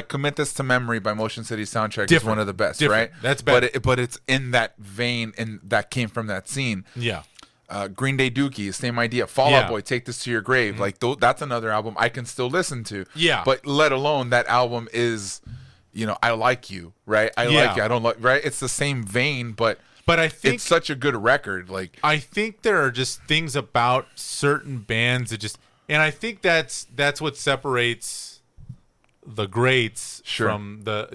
S1: Commit This to Memory by Motion City Soundtrack is one of the best, right?
S2: That's better.
S1: But it's in that vein, and that came from that scene.
S2: Yeah.
S1: Green Day Dookie, same idea. Fall Out Boy, Take This to Your Grave. Like that's another album I can still listen to.
S2: Yeah.
S1: But let alone that album is, I Like You, right? I like you. I don't like, right? It's the same vein, but I think it's such a good record. Like
S2: I think there are just things about certain bands that just, and I think that's what separates the greats from the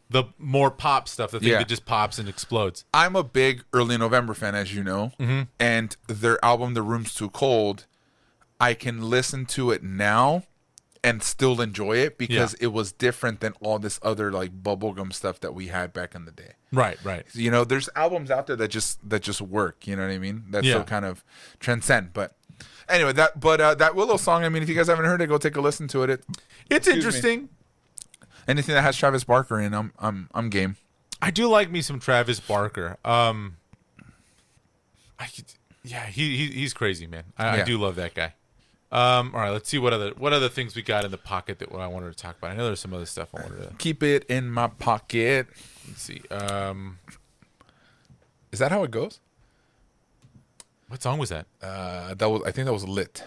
S2: the more pop stuff. The thing that just pops and explodes.
S1: I'm a big Early November fan, as you know, and their album The Room's Too Cold, I can listen to it now and still enjoy it because it was different than all this other like bubblegum stuff that we had back in the day.
S2: Right.
S1: There's albums out there that just work. You know what I mean? That still kind of transcend. But anyway, that Willow song. I mean, if you guys haven't heard it, go take a listen to it. It's
S2: interesting.
S1: Anything that has Travis Barker in, I'm game.
S2: I do like me some Travis Barker. He's crazy, man. I do love that guy. All right, let's see what other things we got in the pocket that I wanted to talk about. I know there's some other stuff I wanted to
S1: keep it in my pocket.
S2: Let's see.
S1: Is that how it goes?
S2: What song was that?
S1: I think that was Lit.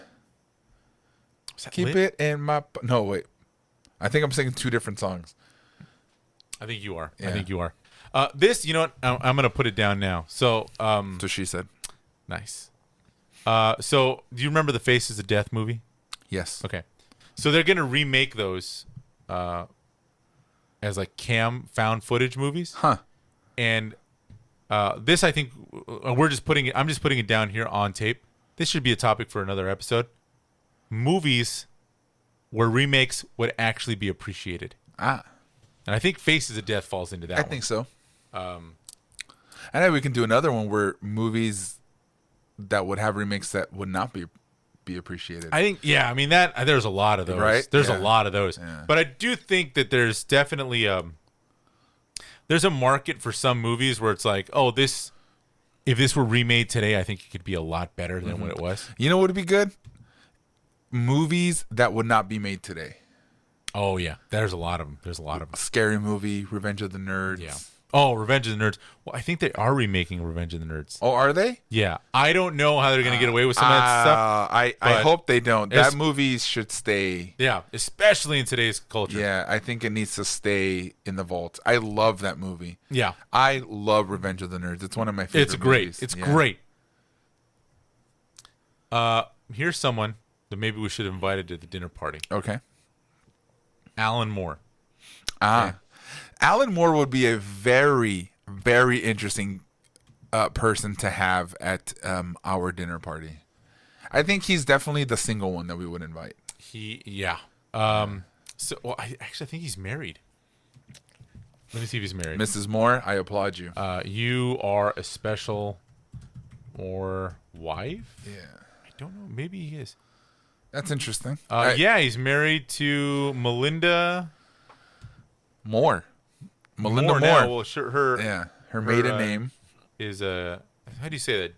S2: Was that
S1: Keep
S2: Lit?
S1: it in my. No, wait. I think I'm singing two different songs.
S2: I think you are.
S1: Yeah.
S2: I think you are. This, you know what? I'm gonna put it down now. So,
S1: So she said.
S2: nice. So do you remember the Faces of Death movie?
S1: Yes.
S2: Okay. So they're gonna remake those, as like found footage movies.
S1: Huh.
S2: And this, I think, I'm just putting it down here on tape. This should be a topic for another episode. Movies where remakes would actually be appreciated.
S1: Ah.
S2: And I think Faces of Death falls into that
S1: I
S2: one.
S1: think so. I know we can do another one where movies that would have remakes that would not be appreciated.
S2: I think, yeah, I mean, there's a lot of those.
S1: Right?
S2: There's
S1: Yeah.
S2: a lot of those.
S1: Yeah.
S2: But I do think that there's definitely there's a market for some movies where it's like, oh, if this were remade today, I think it could be a lot better than what it was.
S1: You know what would be good? Movies that would not be made today.
S2: Oh yeah, there's a lot of them. There's a lot of them.
S1: Scary Movie, Revenge of the Nerds.
S2: Yeah. Oh, Revenge of the Nerds. Well, I think they are remaking Revenge of the Nerds.
S1: Oh, are they?
S2: Yeah. I don't know how they're going to get away with some of that stuff.
S1: I
S2: but
S1: hope they don't.
S2: it's-
S1: That movie should stay.
S2: Yeah, especially in today's culture.
S1: Yeah, I think it needs to stay in the vault. I love that movie.
S2: Yeah.
S1: I love Revenge of the Nerds. It's one of my favorite
S2: It's great.
S1: movies.
S2: It's
S1: Yeah.
S2: great. Here's someone that maybe we should have invited to the dinner party.
S1: Okay.
S2: Alan Moore.
S1: Alan Moore would be a very, very interesting person to have at our dinner party. I think he's definitely the single one that we would invite.
S2: Yeah. I actually think he's married. Let me see if he's married.
S1: Mrs. Moore, I applaud you.
S2: You are a special Moore wife?
S1: Yeah.
S2: I don't know. Maybe he is.
S1: That's interesting.
S2: Yeah, he's married to Melinda
S1: Moore. Melinda Moore.
S2: Now. Well, sure,
S1: Her maiden name
S2: is how do you say that?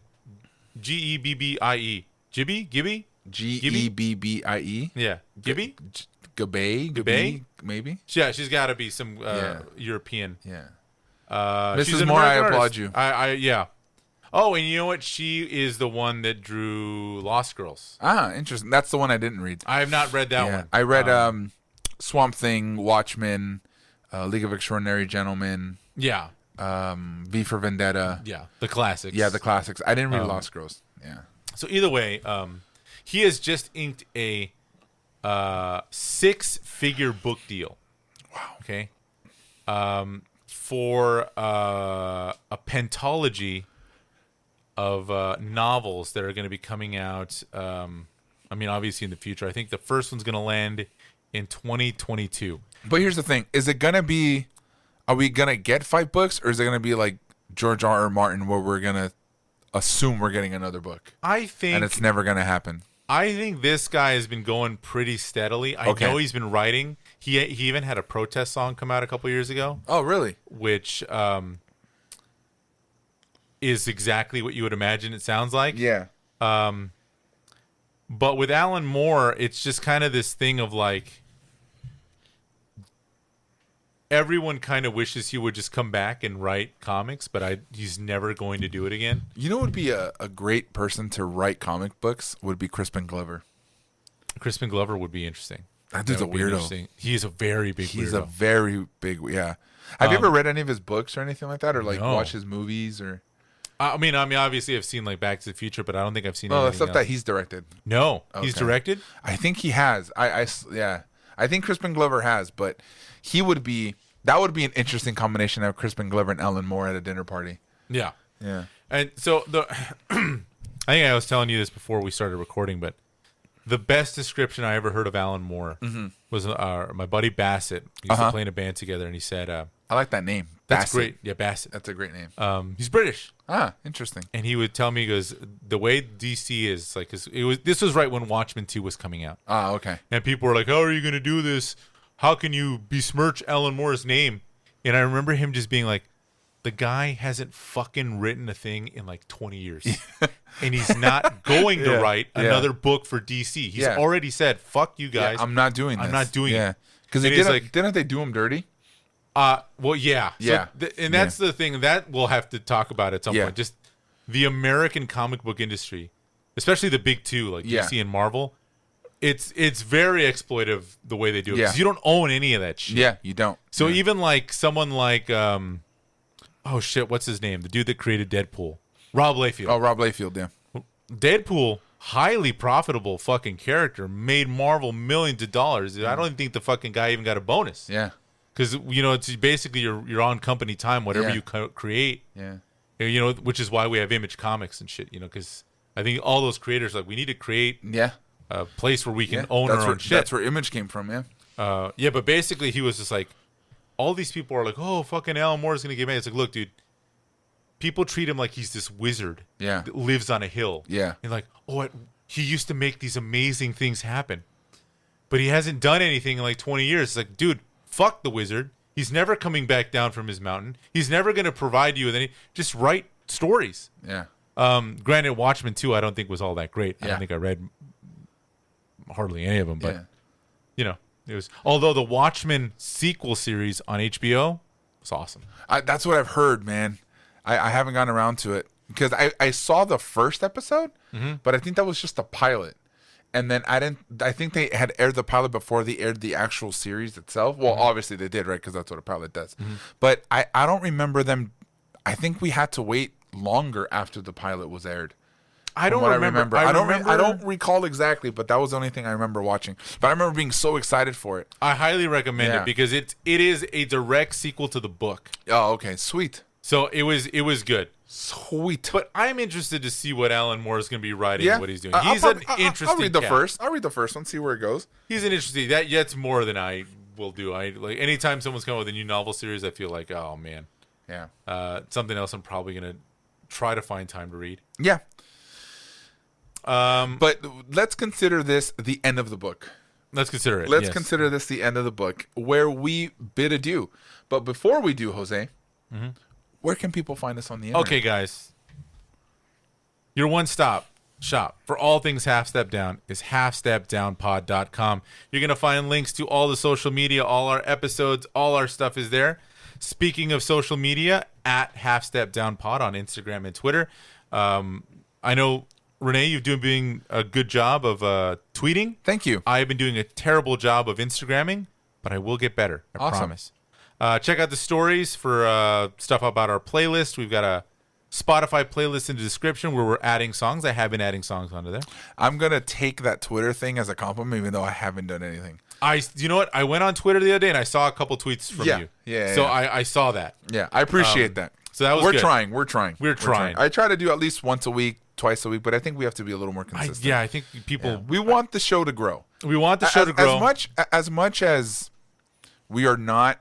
S2: Gebbie. Gibby?
S1: Gebbie.
S2: Yeah. Gibby?
S1: Gabay, maybe.
S2: Yeah, she's got to be some European.
S1: Yeah.
S2: She's
S1: Mrs.
S2: an
S1: Moore, I
S2: American
S1: applaud
S2: artist.
S1: you.
S2: Yeah. Oh, and you know what? She is the one that drew Lost Girls.
S1: Ah, interesting. That's the one I didn't read.
S2: I have not read that one.
S1: I read Swamp Thing, Watchmen, League of Extraordinary Gentlemen.
S2: Yeah.
S1: V for Vendetta.
S2: Yeah. The classics.
S1: Yeah, the classics. I didn't read Lost Girls. Yeah.
S2: So either way, he has just inked a 6-figure book deal.
S1: Wow.
S2: Okay. For a pentology of novels that are going to be coming out. Obviously in the future. I think the first one's going to land in 2022.
S1: But here's the thing: is it gonna be? Are we gonna get 5 books, or is it gonna be like George R. R. Martin, where we're gonna assume we're getting another book,
S2: I think,
S1: and it's never gonna happen?
S2: I think this guy has been going pretty steadily. I know he's been writing. He even had a protest song come out a couple years ago.
S1: Oh, really?
S2: Which is exactly what you would imagine it sounds like.
S1: Yeah.
S2: But with Alan Moore, it's just kind of this thing of like everyone kind of wishes he would just come back and write comics, but he's never going to do it again.
S1: You know what would be a great person to write comic books would be Crispin Glover.
S2: Crispin Glover would be interesting.
S1: That dude's a weirdo.
S2: He is a very big weirdo.
S1: He's a very big, yeah. Have you ever read any of his books or anything like that, or like
S2: No.
S1: watch his movies or?
S2: I mean, obviously I've seen like Back to the Future, but I don't think I've seen
S1: No, the
S2: anything
S1: stuff
S2: else.
S1: that he's directed.
S2: No, he's
S1: Okay.
S2: directed.
S1: I think he has. Yeah. I think Crispin Glover has, but he would be. That would be an interesting combination of Crispin Glover and Alan Moore at a dinner party.
S2: Yeah.
S1: Yeah.
S2: And so I think I was telling you this before we started recording, but the best description I ever heard of Alan Moore was my buddy Bassett. We used to play in a band together, and he said,
S1: I like that name.
S2: "That's
S1: Bassett.
S2: great, yeah, Bassett.
S1: That's a great name.
S2: He's British."
S1: Ah, interesting.
S2: And he would tell me, he goes, the way DC is like, 'cause this was right when Watchmen 2 was coming out,
S1: Ah, okay.
S2: and people were like, "How are you going to do this? How can you besmirch Alan Moore's name?" And I remember him just being like, the guy hasn't fucking written a thing in like 20 years. And he's not going to write another book for DC. He's already said, fuck you guys.
S1: I'm not doing this.
S2: I'm not doing it.
S1: Because didn't they do him dirty?
S2: Well, yeah.
S1: Yeah.
S2: So and that's the thing that we'll have to talk about at some point. Just the American comic book industry, especially the big two, like DC and Marvel. It's very exploitive the way they do it. Because you don't own any of that shit.
S1: Yeah, you don't.
S2: So even like someone like, oh shit, what's his name? The dude that created Deadpool. Rob Liefeld.
S1: Oh, Rob Liefeld, yeah.
S2: Deadpool, highly profitable fucking character, made Marvel millions of dollars. I don't even think the fucking guy even got a bonus.
S1: Yeah.
S2: Because, you know, it's basically your on company time, whatever you create.
S1: Yeah.
S2: You know, which is why we have Image Comics and shit, you know, because I think all those creators, like, we need to create a place where we can own our own shit.
S1: That's where Image came from, yeah.
S2: Yeah, but basically he was just like, all these people are like, oh, fucking Alan Moore's going to get mad. It's like, look, dude, people treat him like he's this wizard that lives on a hill.
S1: Yeah.
S2: And like, oh, he used to make these amazing things happen. But he hasn't done anything in like 20 years. It's like, dude, fuck the wizard. He's never coming back down from his mountain. He's never going to provide you with any. Just write stories.
S1: Yeah.
S2: Granted, Watchmen 2 I don't think was all that great.
S1: Yeah.
S2: I don't think I read hardly any of them. But, you know, it was. Although the Watchmen sequel series on HBO was awesome.
S1: That's what I've heard, man. I haven't gotten around to it because I saw the first episode, but I think that was just a pilot. And then I think they had aired the pilot before they aired the actual series itself. Well, obviously they did, right? Because that's what a pilot does. But I don't remember them. I think we had to wait longer after the pilot was aired.
S2: I don't remember.
S1: I don't recall exactly, but that was the only thing I remember watching. But I remember being so excited for it.
S2: I highly recommend it because it is a direct sequel to the book.
S1: Oh, okay. Sweet.
S2: So it was good.
S1: Sweet.
S2: But I'm interested to see what Alan Moore is going to be writing and what he's doing. He's
S1: an
S2: interesting
S1: I'll read the
S2: cat.
S1: first. I'll read the first one, see where it goes.
S2: He's an interesting. That's more than I will do. I like anytime someone's coming with a new novel series, I feel like, oh man.
S1: Yeah.
S2: Something else I'm probably going to try to find time to read.
S1: Yeah. But let's consider this the end of the book.
S2: Let's consider it.
S1: Let's consider this the end of the book where we bid adieu. But before we do, Jose, where can people find us on the internet?
S2: Okay, guys. Your one-stop shop for all things Half Step Down is halfstepdownpod.com. You're going to find links to all the social media, all our episodes, all our stuff is there. Speaking of social media, at Half Step Down Pod on Instagram and Twitter. I know, Renee, you've been doing a good job of tweeting.
S1: Thank you.
S2: I've been doing a terrible job of Instagramming, but I will get better. I promise. Check out the stories for stuff about our playlist. We've got a Spotify playlist in the description where we're adding songs. I have been adding songs onto there.
S1: I'm going to take that Twitter thing as a compliment, even though I haven't done anything.
S2: You know what? I went on Twitter the other day and I saw a couple tweets from you.
S1: Yeah.
S2: So I saw that.
S1: Yeah, I appreciate that.
S2: So that was
S1: We're
S2: good.
S1: trying.
S2: We're trying.
S1: I try to do at least once a week, twice a week, but I think we have to be a little more consistent.
S2: I think people...
S1: We want the show to grow.
S2: We want the show to grow.
S1: As much as we are not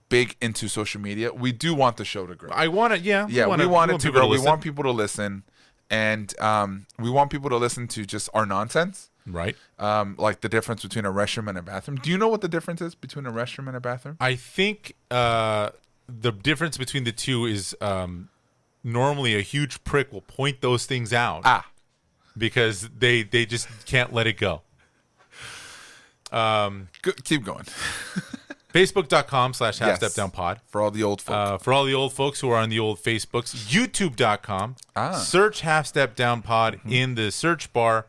S1: big into social media, we do want the show to grow.
S2: I want it,
S1: we want it to grow. We want people to listen, and we want people to listen to just our nonsense.
S2: Right.
S1: Like the difference between a restroom and a bathroom. Do you know what the difference is between a restroom and a bathroom?
S2: I think the difference between the two is normally a huge prick will point those things out. Because they just can't let it go.
S1: Keep going.
S2: Facebook.com/halfstepdownpod.
S1: For all the old folks.
S2: For all the old folks who are on the old Facebooks. YouTube.com. Search Half Step Down Pod in the search bar.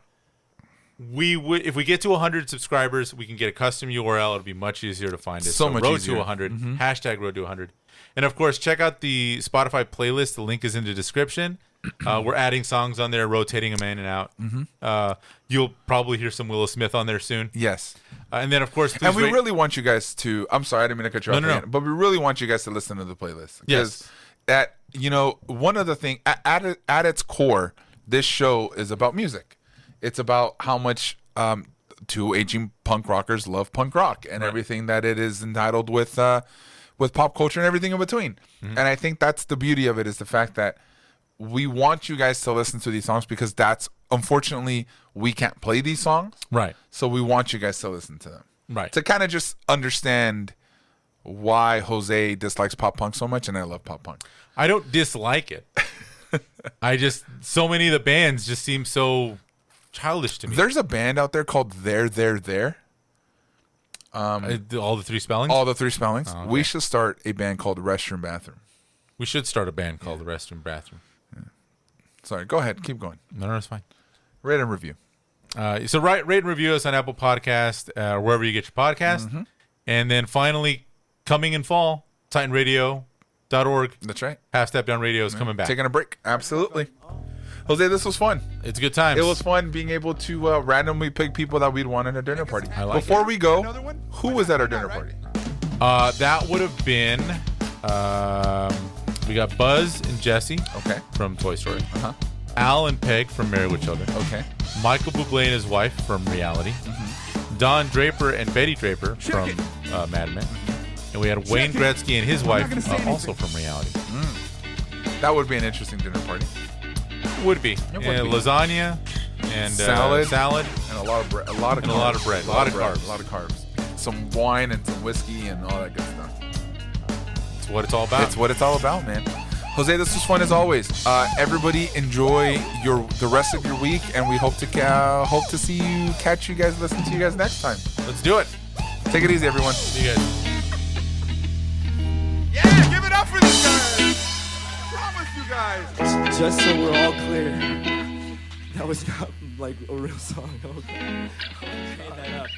S2: If we get to 100 subscribers, we can get a custom URL. It'll be much easier to find it.
S1: So much
S2: road
S1: easier.
S2: to 100. Hashtag road to 100. And of course, check out the Spotify playlist. The link is in the description. We're adding songs on there, rotating them in and out. You'll probably hear some Willow Smith on there soon.
S1: Yes.
S2: And then, of course,
S1: and we really want you guys to. I'm sorry, I didn't mean to cut you off.
S2: No.
S1: But we really want you guys to listen to the playlist.
S2: Yes.
S1: One of the things at its core, this show is about music. It's about how much two aging punk rockers love punk rock and everything that it is entitled with pop culture and everything in between. And I think that's the beauty of it, is the fact that we want you guys to listen to these songs, because unfortunately we can't play these songs.
S2: Right.
S1: So we want you guys to listen to them.
S2: Right.
S1: To kind of just understand why Jose dislikes pop punk so much, and I love pop punk.
S2: I don't dislike it. So many of the bands just seem so childish to me.
S1: There's a band out there called There.
S2: All the three spellings?
S1: All the three spellings.
S2: Oh, okay.
S1: We should start a band called Restroom Bathroom.
S2: We should start a band called the Restroom Bathroom.
S1: Sorry, go ahead. Keep going.
S2: No, it's fine.
S1: Rate and review.
S2: So rate and review us on Apple Podcast or wherever you get your podcast.
S1: Mm-hmm.
S2: And then finally, coming in fall, TitanRadio.org.
S1: That's right.
S2: Half Step Down Radio is coming back.
S1: Taking a break. Absolutely. Jose, this was fun.
S2: It's a good time.
S1: It was fun being able to randomly pick people that we'd want at a dinner party.
S2: I like
S1: Before we go, who was at our dinner party?
S2: That would have been, we got Buzz and Jesse from Toy Story.
S1: Uh-huh.
S2: Al and Peg from Married with Children.
S1: Okay.
S2: Michael Bublé and his wife from Reality.
S1: Mm-hmm.
S2: Don Draper and Betty Draper from Mad Men. And we had Wayne Gretzky and his wife also from Reality.
S1: That would be an interesting dinner party.
S2: Would be.
S1: It would be.
S2: Lasagna and
S1: salad
S2: and
S1: a lot of bread, a lot of carbs.
S2: A lot of carbs.
S1: A lot of carbs. Some wine and some whiskey and all that good stuff.
S2: It's what it's all about.
S1: It's what it's all about, man. Jose, this was fun as always. Everybody enjoy the rest of your week, and we hope to catch you guys, listen to you guys next time.
S2: Let's do it.
S1: Take it easy, everyone.
S2: See you guys.
S1: Yeah, give it up for these guys. I promise you guys.
S3: Just so we're all clear, that was not like a real song. Okay. Made that up.